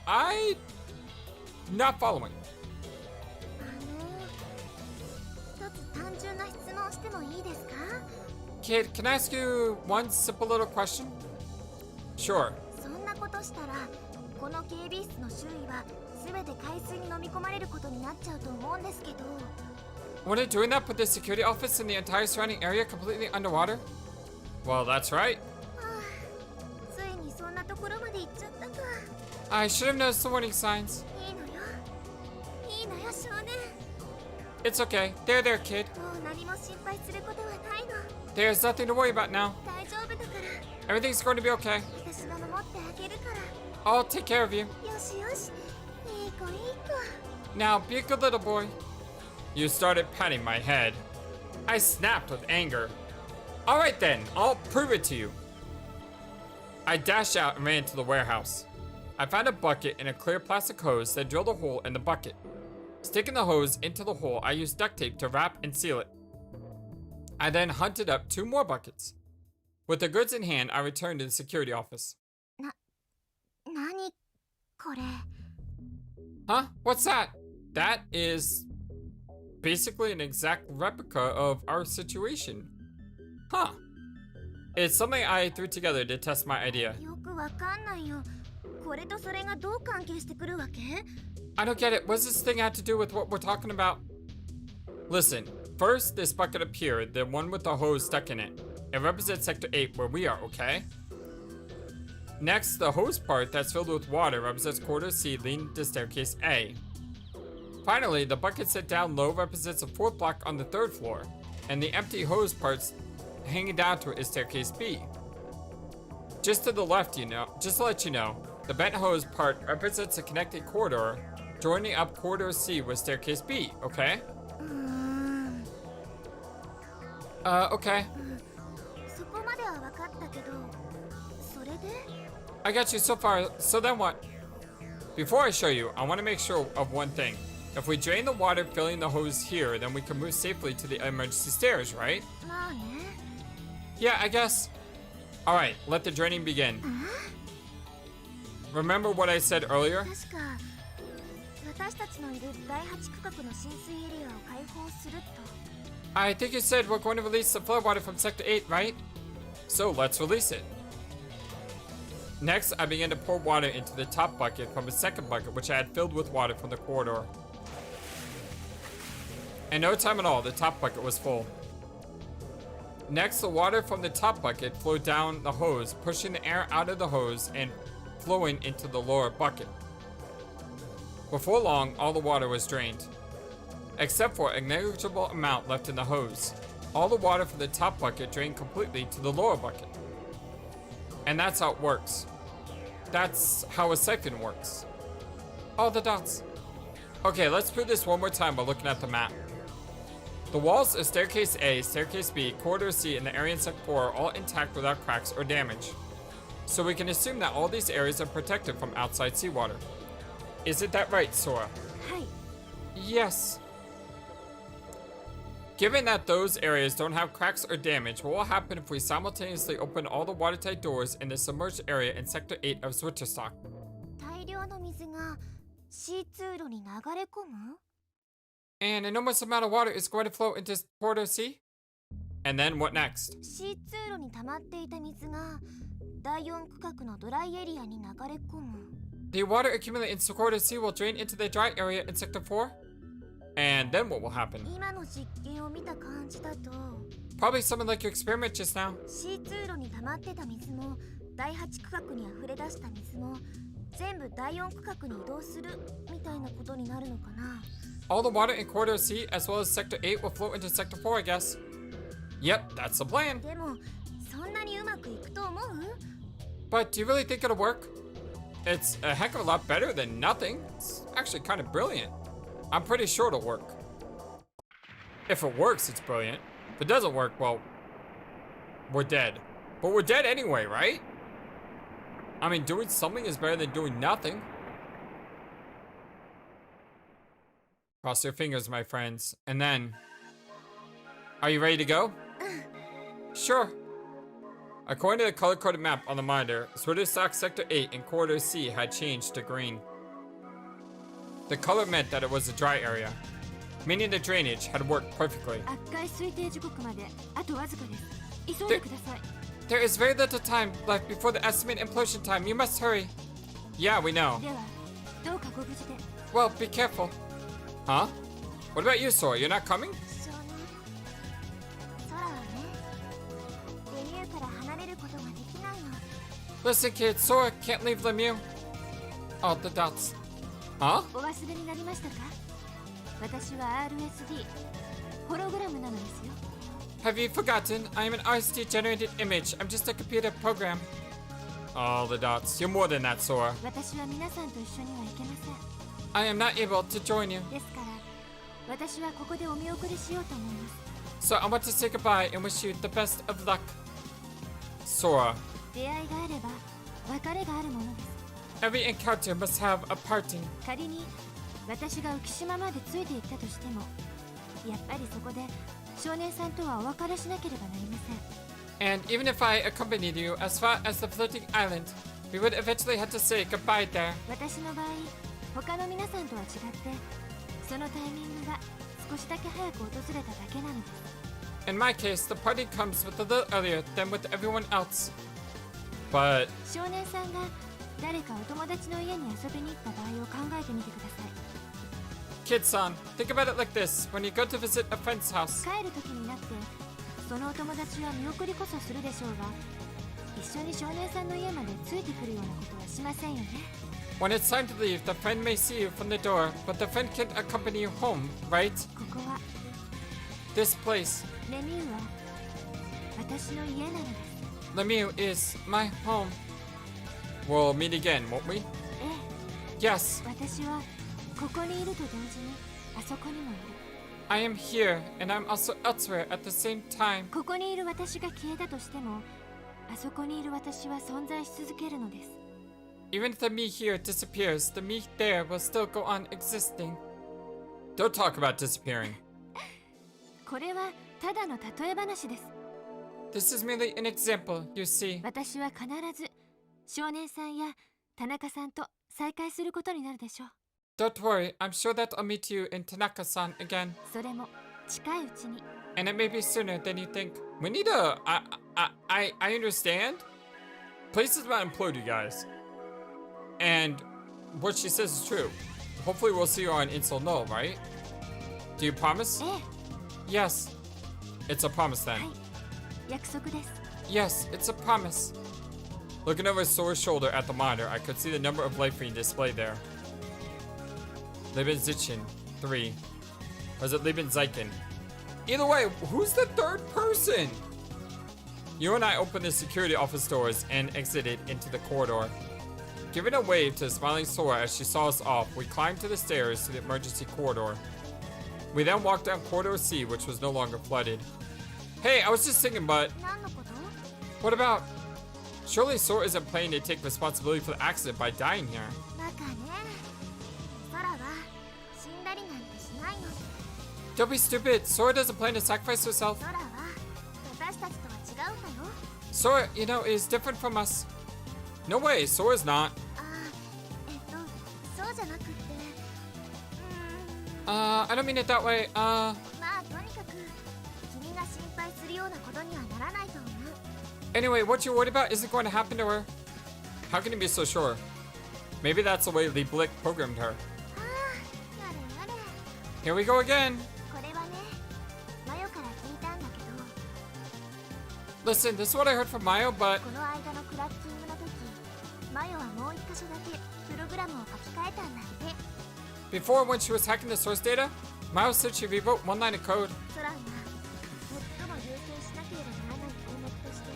Not following. 一つ単純な質問してもいいですか？ Kid, can I ask you one simple little question? Sure. そんなことしたらこの警備室の周囲は全て海水に飲み込まれることになっちゃうと思うんですけど。 Wouldn't doing that put the security office and the entire surrounding area completely underwater? Well, that's right. ついにそんなところまで行っちゃったか。I should have noticed the warning signs. いいのよいいのよ少年 It's okay. There, there, kid. もう何も心配することはないの There's nothing to worry about now. 大丈夫だから Everything's going to be okay. 私が守ってあげるから I'll take care of you. よしよしいい子いい子 Now, be a good little boy. You started patting my head. I snapped with anger. All right then, I'll prove it to you. I dashed out and ran to the warehouse. I found a bucket and a clear plastic hose that drilled a hole in the bucket. Sticking the hose into the hole, I used duct tape to wrap and seal it. I then hunted up 2 more buckets. With the goods in hand, I returned to the security office. 何これ Huh? What's that? That is basically an exact replica of our situation. Huh. It's something I threw together to test my idea. よくわかんないよこれとそれがどう関係してくるわけ I don't get it. What's this thing have to do with what we're talking about? Listen, first this bucket appeared, the one with the hose stuck in it. It represents Sector 8 where we are, okay? Next, the hose part that's filled with water represents Corridor C leading to Staircase A. Finally, the bucket set down low represents the 4th block on the 3rd floor, and the empty hose parts hanging down to it is Staircase B. Just to the left, just to let you know, the bent hose part represents a connected corridor joining up Corridor C with Staircase B, okay? うーん Okay. そこまでは分かったけどそれで I got you so far, so then what? Before I show you, I want to make sure of one thing. If we drain the water filling the hose here, then we can move safely to the emergency stairs, right? まあね Yeah, I guess. Alright, let the draining begin. Remember what I said earlier? 確か私たちのいる第8区画の浸水エリアを開放すると I think you said we're going to release the floodwater from Sector 8, right? So let's release it. Next, I began to pour water into the top bucket from a second bucket which I had filled with water from the corridor. In no time at all, the top bucket was full. Next, the water from the top bucket flowed down the hose, pushing the air out of the hose and flowing into the lower bucket. Before long, all the water was drained, except for a negligible amount left in the hose. All the water from the top bucket drained completely to the lower bucket. And that's how it works. That's how a siphon works. All the dots. Okay, let's prove this one more time by looking at the map. The walls of Staircase A, Staircase B, Corridor C, and the area in Sector 4 are all intact without cracks or damage. So we can assume that all these areas are protected from outside seawater. Isn't that right, Sora? はい Yes. Given that those areas don't have cracks or damage, what will happen if we simultaneously open all the watertight doors in the submerged area in Sector 8 of Switcherstock? 大量の水が C 通路に流れ込む And an enormous amount of water is going to flow into Corridor C? And then what next? C 通路に溜まっていた水が第4区画のドライエリアに流れ込む The water accumulated in Corridor C will drain into the dry area in Sector 4? And then what will happen? 今の実験を見た感じだと Probably something like your experiment just now. C 通路に溜まってた水も第8区画に溢れ出した水も全部第4区画に移動するみたいなことになるのかな All the water in Corridor C as well as Sector 8 will flow into Sector 4, I guess. Yep, that's the plan. でもそんなにうまくいくと思う But do you really think it'll work? It's a heck of a lot better than nothing. It's actually kind of brilliant. I'm pretty sure it'll work. If it works, it's brilliant. If it doesn't work, well, we're dead. But we're dead anyway, right? I mean, doing something is better than doing nothing. Cross your fingers, my friends. And then... Are you ready to go? Sure. According to the color-coded map on the monitor, Switterstock Sector 8 and Corridor C had changed to green. The color meant that it was a dry area, meaning the drainage had worked perfectly. 悪化推定時刻まであとわずかです急いでください There is very little time left before the estimated implosion time. You must hurry. Yeah, we know. ではどうかご無事で Well, be careful. Huh? What about you, Sora? You're not coming? 少年空はねレミューから離れることができないの Listen, kid, Sora can't leave Lemieux. all the dots. Huh? お忘れになりましたか？私は RSD ホログラムなのですよ。 Have you forgotten? I am an RST generated image. I'm just a computer program. All the dots. You're more than that, Sora. 私は皆さんと一緒には行けません。 I am not able to join you. ですから私はここでお見送りしようと思います。 So I want to say goodbye and wish you the best of luck. Sora. 出会いがあれば別れがあるものです。 Every encounter must have a parting. 仮に私が浮島までついていったとしても、やっぱりそこで少年さんとはお別れしなければなりません。 And even if I accompanied you as far as the floating island, we would eventually have to say goodbye there. 私の場合、他の皆さんとは違って、そのタイミングが少しだけ早く訪れただけなのです。 In my case, the parting comes with a little earlier than with everyone else. But 少年さんが誰かお友達の家に遊びに行った場合を考えてみてください。 kid-san, think about it like this. When you go to visit a friend's house, 帰る時になって、そのお友達は見送りこそするでしょうが、一緒に少年さんの家までついてくるようなことはしませんよね。 when it's time to leave, the friend may see you from the door, but the friend can't accompany you home, right? ここは This place, レミューは私の家なのです。 Lemieux, is my home. We'll meet again, won't we? え Yes, え、私はここにいると同時にあそこにもいる。 I am here, and I'm also elsewhere at the same time. ここにいる私が消えたとしても、あそこにいる私は存在し続けるのです。 Even if the me here disappears, the me there will still go on existing. Don't talk about disappearing. これはただの例え話です。 This is merely an example, you see. 私は必ず少年さんや田中さんと再会することになるでしょう。 Don't worry, I'm sure that I'll meet you and Tanaka-san again. それも近いうちに。 And it may be sooner than you think. We need a... I understand. Place is about to implode, you guys. And what she says is true. Hopefully we'll see you on Insel Null, right? Do you promise? ええ、 Yes. It's a promise は then. い、約束です。 Yes, it's a promise. Looking over Sora's shoulder at the monitor, I could see the number of life being displayed there. Lebensichen, 3. Or is it Lebenszyken? Either way, who's the third person? You and I opened the security office doors and exited into the corridor. Giving a wave to the smiling Sora as she saw us off, we climbed to the stairs to the emergency corridor. We then walked down corridor C, which was no longer flooded. Hey, I was just thinking, but 何のこと？ what about... Surely Sora isn't planning to take responsibility for the accident by dying here. バカね。空は死んだりなんてしないの。 Don't be stupid. Sora doesn't plan to sacrifice herself. 空は私たちとは違うんだよ。 Sora, you know, is different from us. No way, Sora's not. そうじゃなくって、I don't mean it that way. まあとにかく君が心配するようなことにはならないと思う。 Anyway, what you're worried about isn't going to happen to her. How can you be so sure? Maybe that's the way Lee Blick programmed her. ああ、やれやれ。 Here we go again. これはね、マヨから聞いたんだけど、 Listen, this is what I heard from Mayo, but この間のクラッキングの時、マヨはもう一箇所だけプログラムを書き換えたんだって。 before, when she was hacking the source data, Mayo said she rewrote one line of code. ソランが最も優先しなければならない項目として、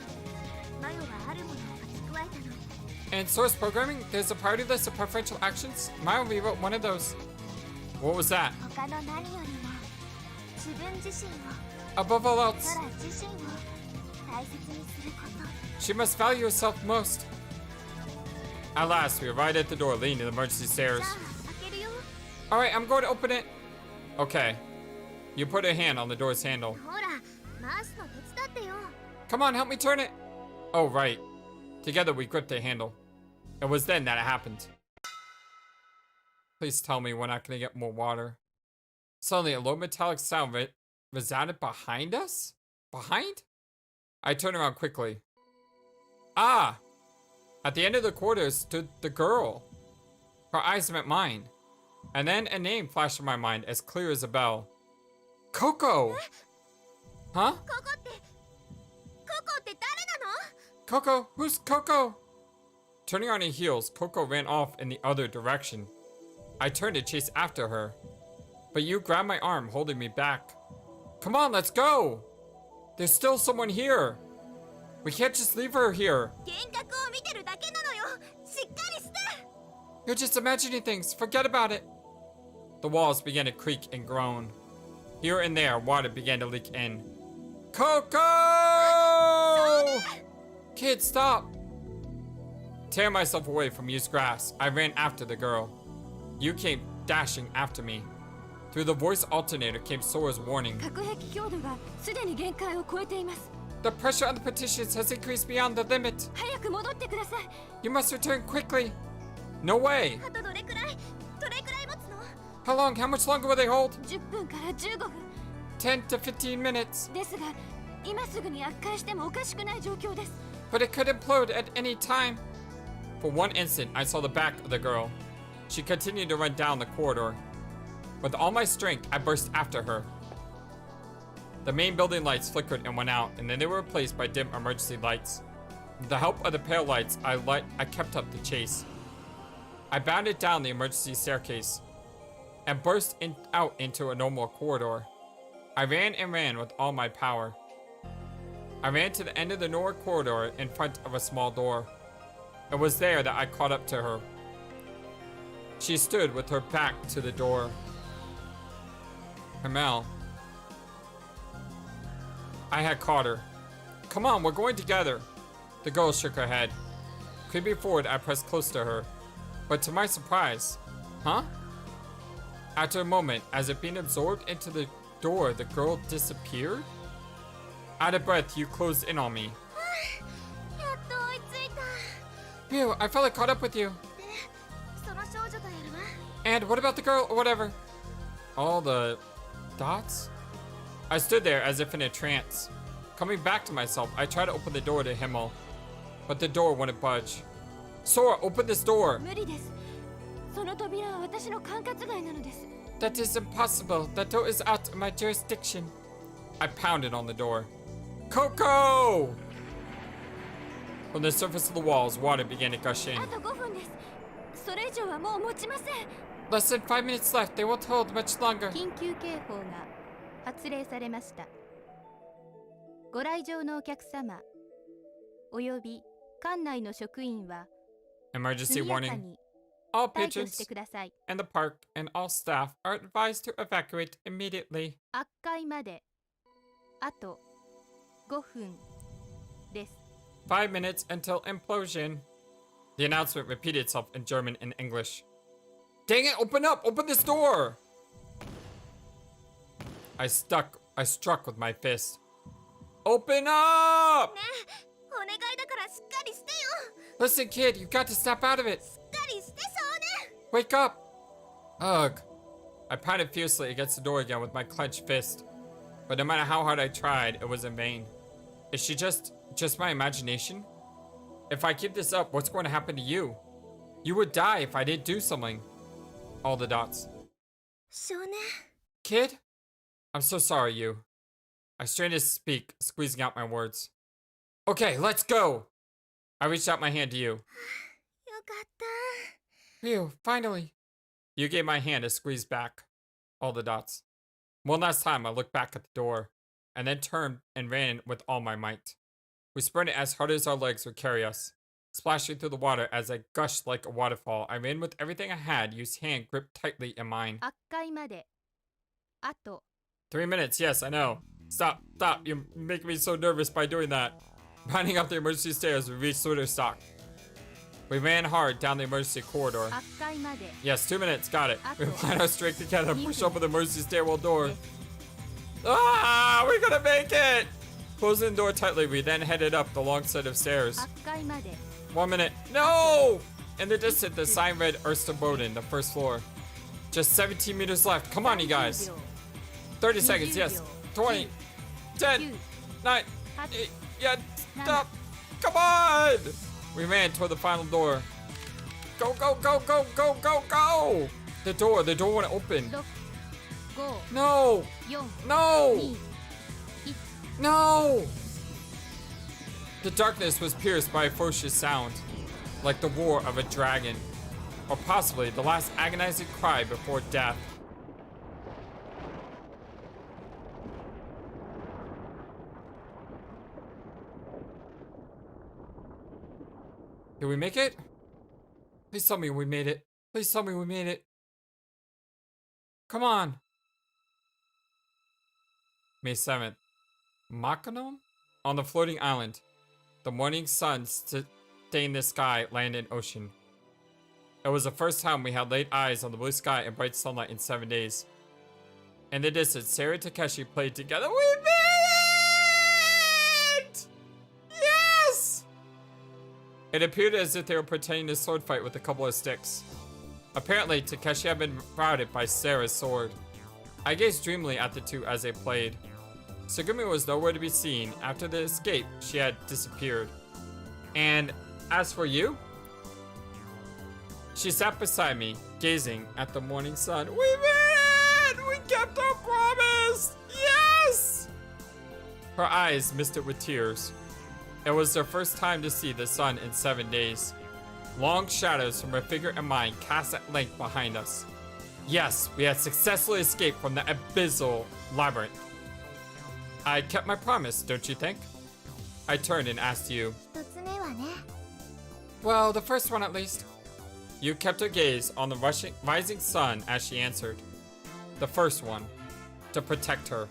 マヨはあるものを書き加えたの。 In source programming, there's a priority list of preferential actions. Mayo rewrote one of those. What was that? 他の何よりも自分自身を、 Above all ソ else, ラ自身を大切にすること。 she must value herself most. At last, we arrived at the door leading to the emergency じ stairs. ゃあ開けるよ。 Alright, I'm going to open it. Okay. You put a hand on the door's handle. ほら、回すの手伝ってよ。 Come on, help me turn it. Oh, right. Together we gripped the handle. It was then that it happened. Please tell me we're not going to get more water. Suddenly, a low metallic sound resounded behind us? Behind? I turned around quickly. Ah! At the end of the corridor stood the girl. Her eyes met mine. And then a name flashed in my mind as clear as a bell. Coco! Huh? ここって誰なの？ Coco? Who's Coco? Turning on her heels, Coco ran off in the other direction. I turned to chase after her, but you grabbed my arm, holding me back. Come on, let's go! There's still someone here. We can't just leave her here. 幻覚を見てるだけなのよ。しっかりして。 You're just imagining things. Forget about it. The walls began to creak and groan. Here and there, water began to leak in. Coco! Kid, stop! Tearing myself away from Yu's grasp, I ran after the girl. Yu came dashing after me. Through the voice alternator came Sora's warning. 核兵器強度がすでに限界を超えています。 The pressure on the petitions has increased beyond the limit. 早く戻ってください。 You must return quickly. No way. あとどれくらい持つの？ How long? How much longer will they hold? 10分から15分。 10 to 15 minutes. ですが、今すぐに悪化してもおかしくない状況です。 But it could implode at any time. For one instant, I saw the back of the girl. She continued to run down the corridor. With all my strength, I burst after her. The main building lights flickered and went out, and then they were replaced by dim emergency lights. With the help of the pale lights, I kept up the chase. I bounded down the emergency staircase and burst out into a normal corridor. I ran and ran with all my power. I ran to the end of the normal corridor in front of a small door. It was there that I caught up to her. She stood with her back to the door. Hamel. I had caught her. Come on, we're going together. The girl shook her head. Creeping forward, I pressed close to her. But to my surprise, huh? After a moment, as if being absorbed into the door, the girl disappeared? Out of breath, you closed in on me. やっと追いついた。 Phew, I felt I caught up with you. その少女とやるわ。 And what about the girl or whatever? All the dots? I stood there as if in a trance. Coming back to myself, I tried to open the door to Himmel, but the door wouldn't budge. Sora, open this door! 無理です。その扉は私の管轄外なのです。 That is impossible. That door is out of my jurisdiction. I pounded on the door. Coco! From the surface of the walls, water began to gush in. あと5分です。それ以上はもう持ちません。 Less than 5 minutes left. They won't hold much longer. 緊急警報が発令されました。ご来場のお客様および館内の職員は Emergency 速やか warning. に All 退去して patrons ください。 and the park and all staff are advised to evacuate immediately. 悪解まであと5分です。 5 minutes until implosion. The announcement repeated itself in German and English. Dang it, open up! Open this door! I struck with my fist. Open up! ねえ、お願いだからしっかりしてよ。 Listen, kid, you've got to snap out of it. しっかりして少年。 Wake up! Ugh. I pounded fiercely against the door again with my clenched fist. But no matter how hard I tried, it was in vain. Is she just my imagination? If I keep this up, what's going to happen to you? You would die if I didn't do something. All the dots. 少年。 Kid? I'm so sorry, you. I strained to speak, squeezing out my words. Okay, let's go! I reached out my hand to you. よかった。 Phew, finally. You gave my hand a squeeze back. All the dots. One last time, I looked back at the door, and then turned and ran with all my might. We sprinted as hard as our legs would carry us. Splashing through the water as I gushed like a waterfall, I ran with everything I had, Yu's hand gripped tightly in mine. 悪解まであと 3 minutes, yes, I know. Stop, you're making me so nervous by doing that. Bounding up the emergency stairs, we reached Stock. We ran hard down the emergency corridor. 悪解まで Yes, 2 minutes, got it. We applied our strength together and pushed open the emergency stairwell door. Ah, we're gonna make it! Closing the door tightly, we then headed up the long set of stairs. 悪解まで 1 minute. No! In the distance, the sign read Ersterboden, the first floor. Just 17 meters left. Come on, you guys. 30 seconds, yes. 20, 10, 9, 8, yeah, stop. Come on! We ran toward the final door. Go, go, go, go, go, go, go! The door wouldn't open. 6 5 No! 4 No! 2 No! The darkness was pierced by a ferocious sound. like the roar of a dragon, or possibly the last agonizing cry before death. Did we make it? Please tell me we made it. Please tell me we made it. Come on. May 7th. Makanome? On the floating island. The morning sun stained the sky, land, and ocean. It was the first time we had laid eyes on the blue sky and bright sunlight in 7 days. In the distance, Sarah and Takeshi played together. We made it! Yes! It appeared as if they were pretending to sword fight with a couple of sticks. Apparently, Takeshi had been routed by Sarah's sword. I gazed dreamily at the two as they played. Sugumi was nowhere to be seen. After the escape, she had disappeared. And as for you? She sat beside me, gazing at the morning sun. We made it! We kept our promise! Yes! Her eyes misted with tears. It was their first time to see the sun in 7 days. Long shadows from her figure and mine cast at length behind us. Yes, we had successfully escaped from the abyssal labyrinth. I kept my promise, don't you think? I turned and asked you. 一つ目はね。 Well, the first one at least. You kept her gaze on the rising sun as she answered. The first one, to protect her.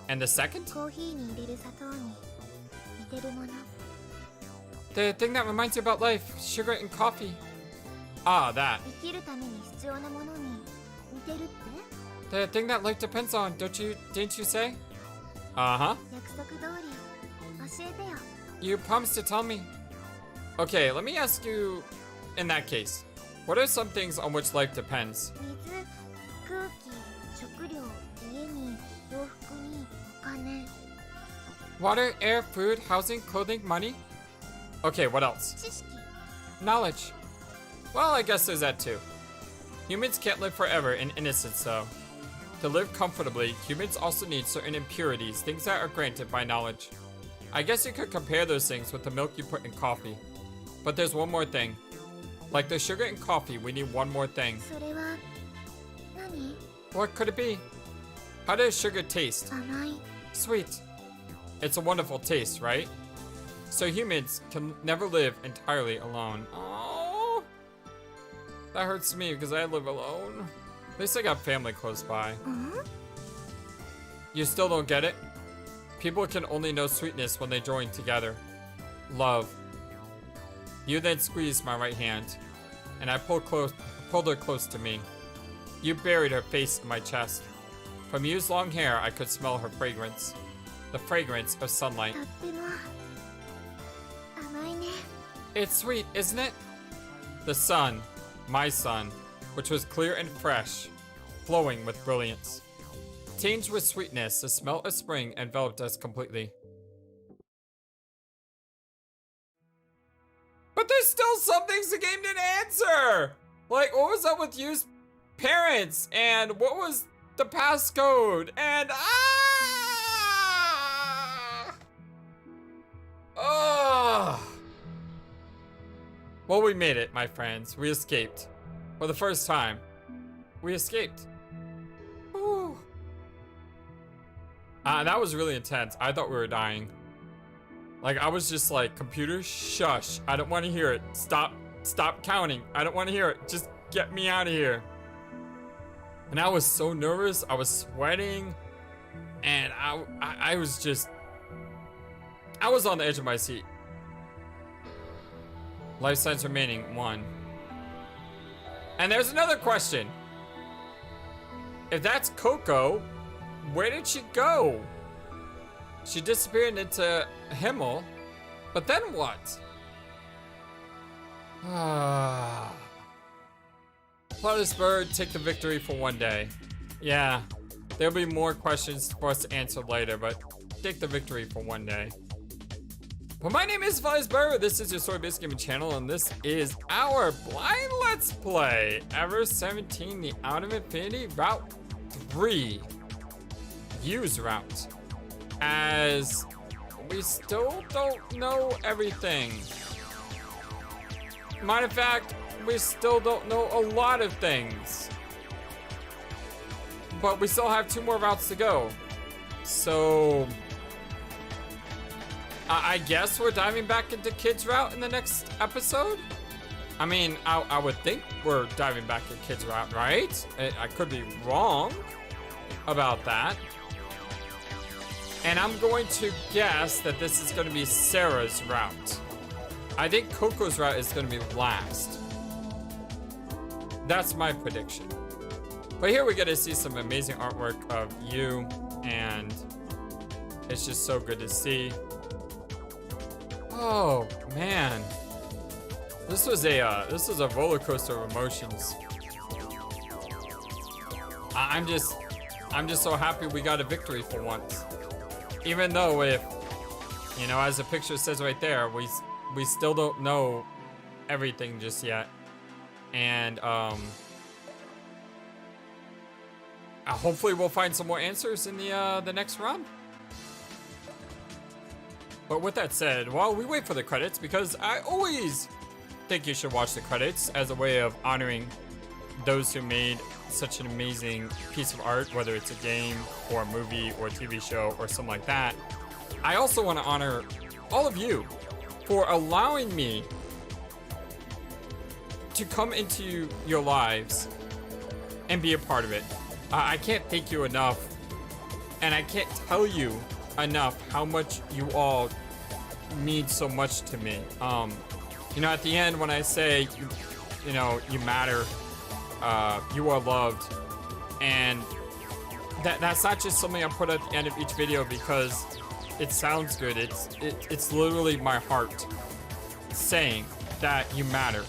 And the second? コーヒーに入れる砂糖に似てるもの。 The thing that reminds you about life, sugar and coffee. Ah, that. 生きるために必要なものに似てるって？ The thing that life depends on, didn't you say? Uh-huh. 約束通り教えてよ。 You promised to tell me. Okay, let me ask you, in that case, what are some things on which life depends? 水、空気、食料、家に、洋服に、お金。 Water, air, food, housing, clothing, money? Okay, what else? 知識。 Knowledge. Well, I guess there's that too. Humans can't live forever in innocence, though. To live comfortably, humans also need certain impurities, things that are granted by knowledge. I guess you could compare those things with the milk you put in coffee. But there's one more thing. Like the sugar in coffee, we need one more thing. それは何？ What could it be? How does sugar taste? 甘い。 Sweet. It's a wonderful taste, right? So humans can never live entirely alone. Oh, that hurts me because I live alone. At least I got family close by. うん？ You still don't get it? People can only know sweetness when they join together. Love. You then squeezed my right hand, and I pulled her close to me. You buried her face in my chest. From Yu's long hair, I could smell her fragrance. The fragrance of sunlight. とっても甘いね。 It's sweet, isn't it? The sun, my sun, which was clear and fresh, flowing with brilliance. Tinged with sweetness, the smell of spring enveloped us completely. But there's still some things the game didn't answer! Like, what was up with Yu's parents? And what was the passcode? And Well, we made it, my friends. We escaped. For the first time. We escaped. Whew. That was really intense. I thought we were dying. Like, I was just like, computer, shush. I don't want to hear it. Stop counting. I don't want to hear it. Just get me out of here. And I was so nervous. I was sweating. And I was just... I was on the edge of my seat. Life signs remaining, 1. And there's another question. If that's Coco, where did she go? She disappeared into Himmel, but then what? FlightlessBird, take the victory for one day. Yeah, there'll be more questions for us to answer later, but take the victory for one day. Well, my name is FlightlessBird. This is your story-based gaming channel, and this is our blind Let's Play. Ever 17, the Out of Infinity Route 3. Use route. As we still don't know everything. Matter of fact, we still don't know a lot of things. But we still have 2 more routes to go. So I guess we're diving back into Kid's route in the next episode? I mean, I would think we're diving back into Kid's route, right? I could be wrong about that. And I'm going to guess that this is going to be Sarah's route. I think Coco's route is going to be last. That's my prediction. But here we get to see some amazing artwork of you, and it's just so good to see. Oh man, this was a roller coaster of emotions. I'm just so happy we got a victory for once. Even though, if you know, as the picture says right there, we still don't know everything just yet, and hopefully we'll find some more answers in the next run. But with that said, while we wait for the credits, because I always think you should watch the credits as a way of honoring those who made such an amazing piece of art, whether it's a game or a movie or a TV show or something like that. I also want to honor all of you for allowing me to come into your lives and be a part of it. I can't thank you enough, and I can't tell you enough how much you all mean so much to me. You know, at the end when I say, you know, you matter, you are loved, and that's not just something I put at the end of each video because it sounds good. It's literally my heart saying that you matter,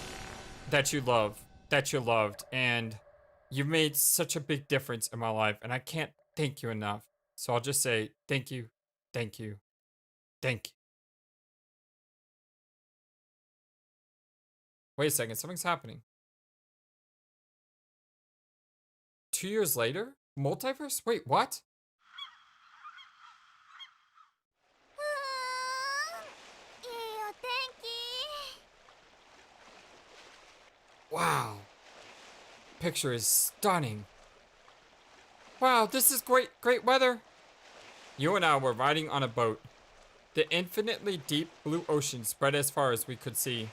that you love, that you're loved, and you've made such a big difference in my life, and I can't thank you enough. So I'll just say thank you, thank you, thank you. Wait a second, something's happening. 2 years later? Multiverse? Wait, what? Wow. Picture is stunning. Wow, this is great weather. You and I were riding on a boat. The infinitely deep blue ocean spread as far as we could see.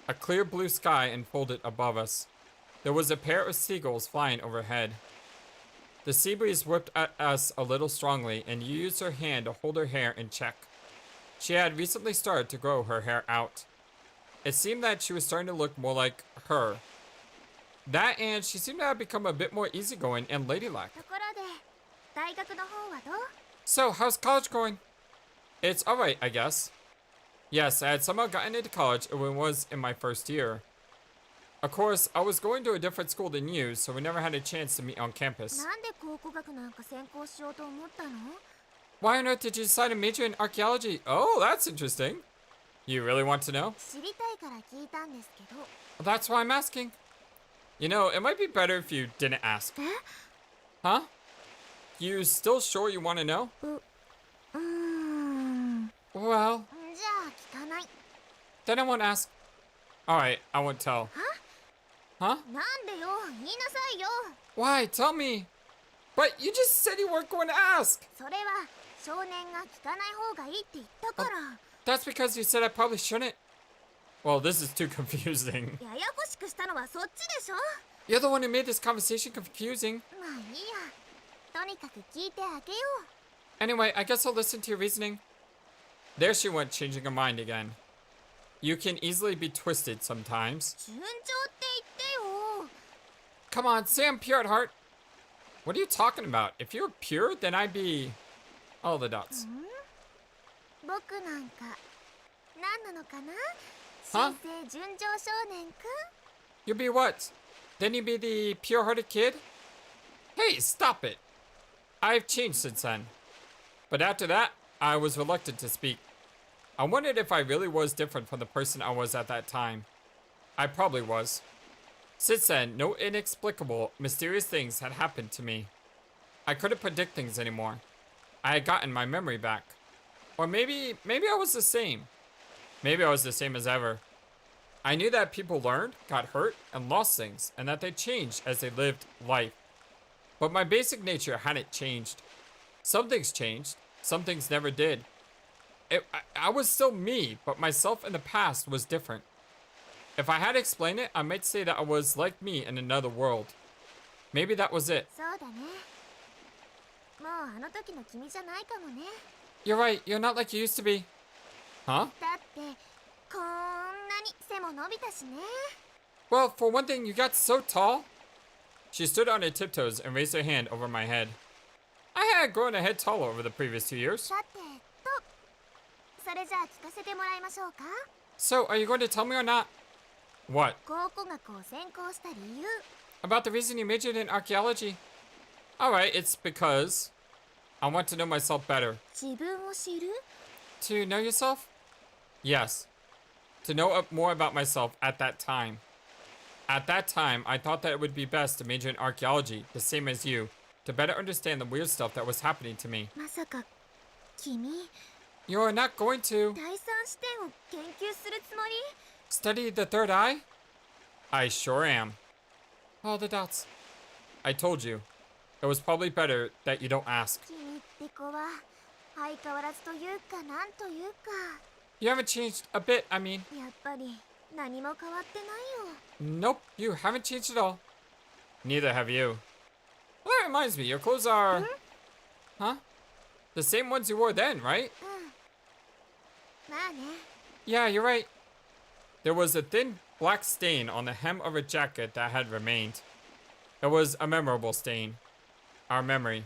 A clear blue sky unfolded above us. There was a pair of seagulls flying overhead. The sea breeze whipped at us a little strongly, and you used her hand to hold her hair in check. She had recently started to grow her hair out. It seemed that she was starting to look more like her. That, and she seemed to have become a bit more easygoing and ladylike. So, how's college going? It's alright, I guess. Yes, I had somehow gotten into college when I was in my first year. Of course, I was going to a different school than you, so we never had a chance to meet on campus. Why on earth did you decide to major in archaeology? Oh, that's interesting. You really want to know? Well, that's why I'm asking. You know, it might be better if you didn't ask. Huh? You still sure you want to know? Well, then I won't ask. Alright, I won't tell. Huh? Why? Tell me. But you just said you weren't going to ask. That's because you said I probably shouldn't. Well, this is too confusing. You're the one who made this conversation confusing. Anyway, I guess I'll listen to your reasoning. There she went, changing her mind again. You can easily be twisted sometimes. Come on, say I'm pure at heart. What are you talking about? If you're pure, then I'd be... all the dots. Huh? You'd be what? Then you'd be the pure-hearted kid? Hey, stop it! I've changed since then. But after that, I was reluctant to speak. I wondered if I really was different from the person I was at that time. I probably was. Since then, no inexplicable, mysterious things had happened to me. I couldn't predict things anymore. I had gotten my memory back. Or maybe I was the same. Maybe I was the same as ever. I knew that people learned, got hurt, and lost things, and that they changed as they lived life. But my basic nature hadn't changed. Some things changed, some things never did. I was still me, but myself in the past was different. If I had to explain it, I might say that I was like me in another world. Maybe that was it. そうだね。もうあの時の君じゃないかもね。 You're right, you're not like you used to be. Huh? だってこんなに背も伸びたしね。 Well, for one thing, you got so tall. She stood on her tiptoes and raised her hand over my head. I had grown a head taller over the previous 2 years. さてと、それじゃあ聞かせてもらいましょうか。 So, are you going to tell me or not? What? 考古学を専攻した理由。 About the reason you majored in archaeology? Alright, it's because I want to know myself better. 自分を知る？ To know yourself? Yes. To know more about myself at that time. At that time, I thought that it would be best to major in archaeology, the same as you, to better understand the weird stuff that was happening to me. まさか君、 You're not going to 第三視点を研究するつもり？ study the third eye? I sure am. All the dots. I told you. It was probably better that you don't ask. 君って子は相変わらずというかなんというか。 You haven't changed a bit, I mean. やっぱり何も変わってないよ。 Nope, you haven't changed at all. Neither have you. Well, that reminds me, your clothes are... Huh? The same ones you wore then, right? まあね。 Yeah, you're right. There was a thin black stain on the hem of her jacket that had remained. It was a memorable stain. Our memory.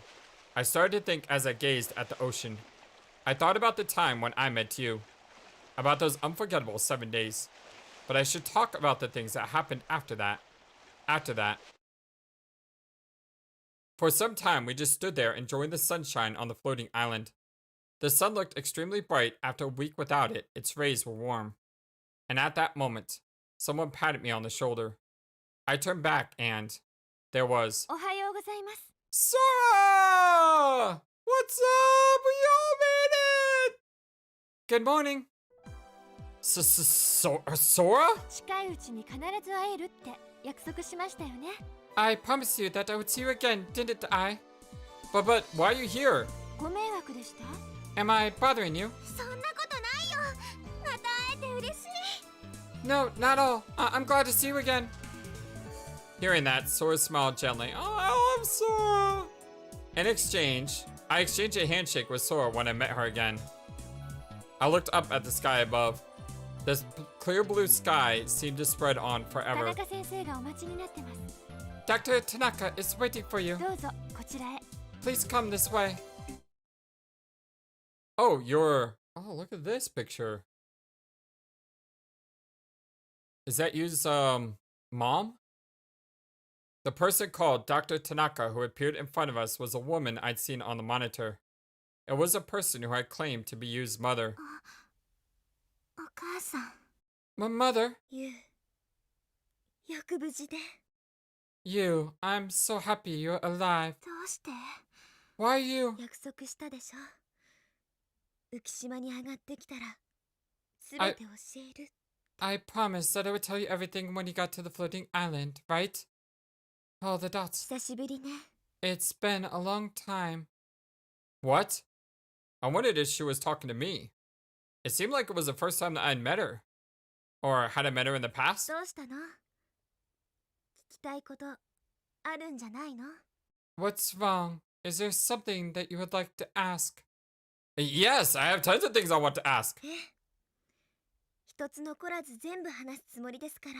I started to think as I gazed at the ocean. I thought about the time when I met you. About those unforgettable 7 days. But I should talk about the things that happened after that. After that. For some time, we just stood there enjoying the sunshine on the floating island. The sun looked extremely bright. After a week without it, its rays were warm. And at that moment, someone patted me on the shoulder. I turned back and there was... おはようございます。 Sora! What's up? We all made it! Good morning. Sora? 近いうちに必ず会えるって約束しましたよね。 I promised you that I would see you again, didn't I? But why are you here? ご迷惑でした？ Am I bothering you? そんなことないよ。また会えて嬉しい。 No, not at all. I'm glad to see you again. Hearing that, Sora smiled gently. Oh, I love Sora. In exchange, I exchanged a handshake with Sora when I met her again. I looked up at the sky above. This clear blue sky seemed to spread on 田 forever. 中先生がお待ちになってます。 Dr. Tanaka is waiting for you. どうぞこちらへ。 Please come this way. Oh, you're... Oh, look at this picture. Is that you's, mom? The person called Dr. Tanaka who appeared in front of us was a woman I'd seen on the monitor. It was a person who had claimed to be Yu's mother. お母さん、 My mother? ゆう、よく無事で。 You, I'm so happy you're alive. どうして？ Why are you? 約束したでしょ。浮島に上がってきたら、すべて教える。 I promised that I would tell you everything when you got to the floating island, right? All the dots. 久しぶりね。 It's been a long time. What? I wondered if she was talking to me. It seemed like it was the first time that I'd met her. Or had I met her in the past? どうしたの？聞きたいことあるんじゃないの？ What's wrong? Is there something that you would like to ask? Yes, I have tons of things I want to ask. ええ。一つ残らず全部話すつもりですから、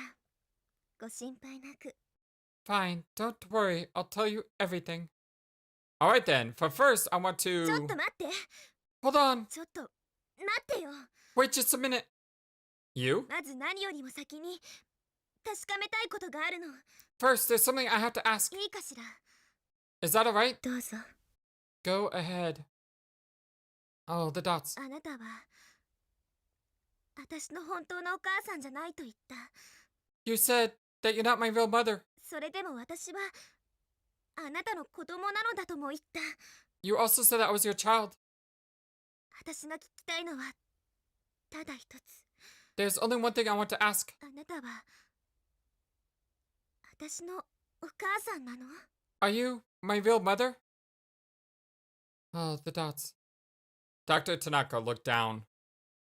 ご心配なく。 Fine, don't worry, I'll tell you everything. Alright then, but first I want ちょっ to... と待って。 Hold on, ちょっと待ってよ。 wait just a minute. You? まず何よりも先に確かめたいことがあるの。 First, there's something I have to ask. いいかしら？ Is that alright? どうぞ。 Go ahead. Oh, the dots. あなたは私の本当のお母さんじゃないと言った。 You said that you're not my real mother. それでも私はあなたの子供なのだとも言った。 You also said that I was your child. 私が聞きたいのはただ一つ。There's only one thing I want to ask. あなたは私のお母さんなの？ Are you my real mother? Oh, the dots. Dr. Tanaka looked down.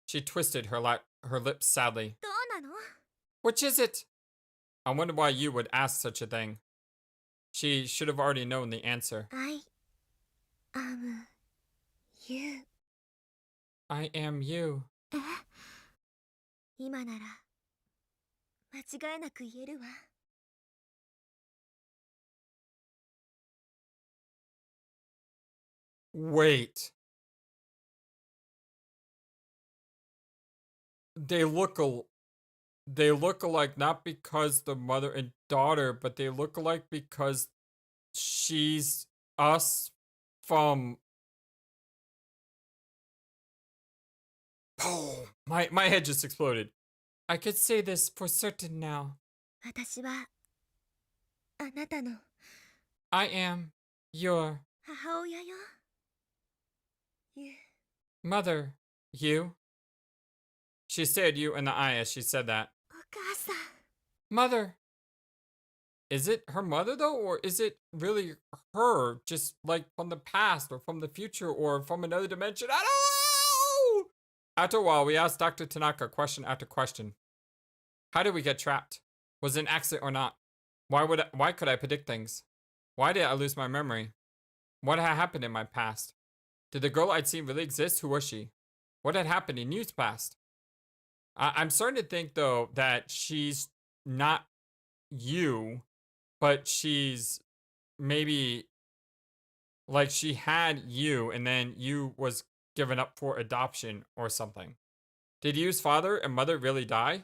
She twisted her lips sadly. どうなの？ Which is it? I wonder why you would ask such a thing. She should have already known the answer. I am you. I am you. え？今なら間違いなく言えるわ。Wait. They look alike not because they're mother and daughter, but they look alike because she's us from... Oh, my head just exploded. I could say this for certain now. 私はあなたの I am your 母親よ。You. mother. You? She stared you in the eye as she said that. お母さん。 Mother. Is it her mother though, or is it really her, just like from the past or from the future or from another dimension? I don't know! After a while, we asked Dr. Tanaka question after question. How did we get trapped? Was it an accident or not? Why could I predict things? Why did I lose my memory? What had happened in my past? Did the girl I'd seen really exist? Who was she? What had happened in Yu's past? I'm starting to think though that she's not you, but she's maybe like she had you and then you was given up for adoption or something. Did Yu's father and mother really die?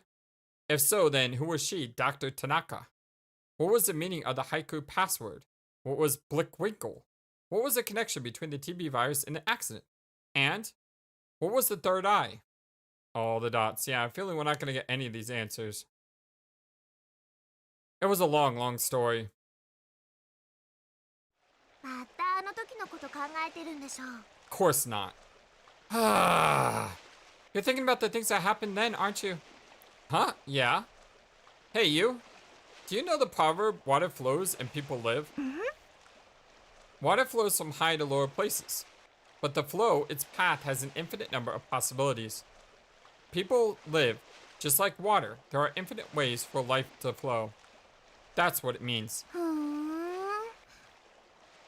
If so, then who was she, Dr. Tanaka? What was the meaning of the haiku password? What was Blickwinkle? What was the connection between the TB virus and the accident? And what was the third eye? All the dots. Yeah, I'm feeling we're not going to get any of these answers. It was a long, long story. またあの時のこと考えてるんでしょう。 Of course not. You're thinking about the things that happened then, aren't you? Huh? Yeah. Hey, you. Do you know the proverb, water flows and people live? Water flows from high to lower places. But the flow, its path, has an infinite number of possibilities. People live just like water. There are infinite ways for life to flow. That's what it means. ふーん。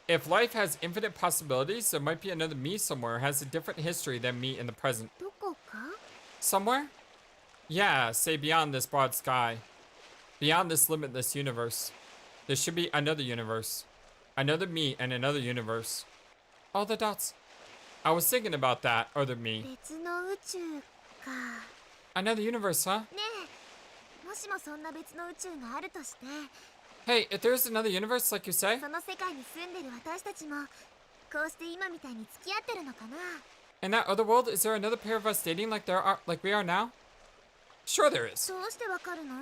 If life has infinite possibilities, there might be another me somewhere who has a different history than me in the present. どこか？ Somewhere? Yeah, say beyond this broad sky. Beyond this limitless universe. There should be another universe. Another me and another universe. All the dots. I was thinking about that other me. 別の宇宙か。 Another universe, huh? ねえ、もしもそんな別の宇宙があるとして、 Hey, if there's another universe like you say, その世界に住んでる私たちもこうして今みたいに付き合ってるのかな。 in that other world, is there another pair of us dating like we are now? Sure there is. どうしてわかるの？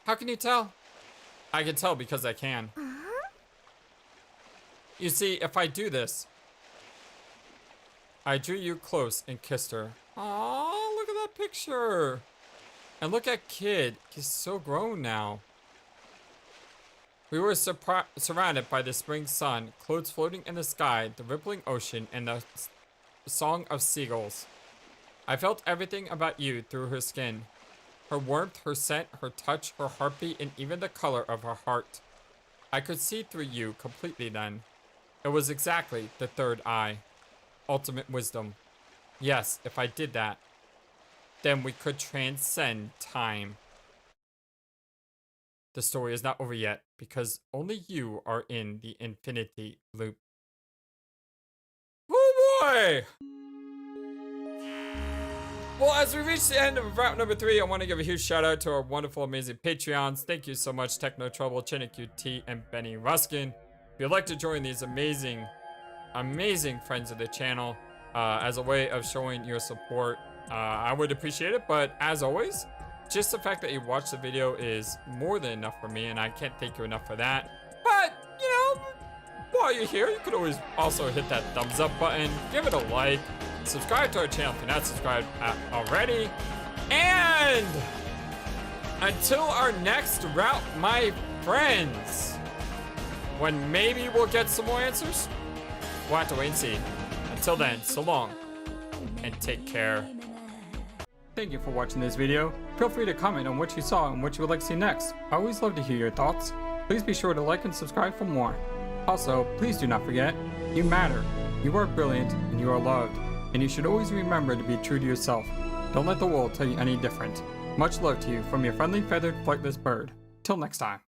How can you tell? I can tell because I can. うん？ You see, if I do this, I drew you close and kissed her. Aww, look at that picture. And look at Kid. He's so grown now. We were surrounded by the spring sun, clouds floating in the sky, the rippling ocean, and the song of seagulls. I felt everything about you through her skin. Her warmth, her scent, her touch, her heartbeat, and even the color of her heart. I could see through you completely then. It was exactly the third eye. Ultimate wisdom. Yes, if I did that, then we could transcend time. The story is not over yet, because only you are in the infinity loop. Oh boy! Well, as we reach the end of route number 3, I want to give a huge shout out to our wonderful, amazing Patreons. Thank you so much, Techno Trouble, ChinniQT, and Benny Ruskin. If you'd like to join these amazing friends of the channel as a way of showing your support, I would appreciate it. But as always, just the fact that you watched the video is more than enough for me, and I can't thank you enough for that. But, you know, while you're here, you could always also hit that thumbs up button, give it a like, subscribe to our channel if you're not subscribed already. And until our next route, my friends, when maybe we'll get some more answers, we'll have to wait and see. Until then, so long, and take care. Thank you for watching this video. Feel free to comment on what you saw and what you would like to see next. I always love to hear your thoughts. Please be sure to like and subscribe for more. Also, please do not forget, you matter, you are brilliant, and you are loved. And you should always remember to be true to yourself. Don't let the world tell you any different. Much love to you from your friendly feathered flightless bird. Till next time.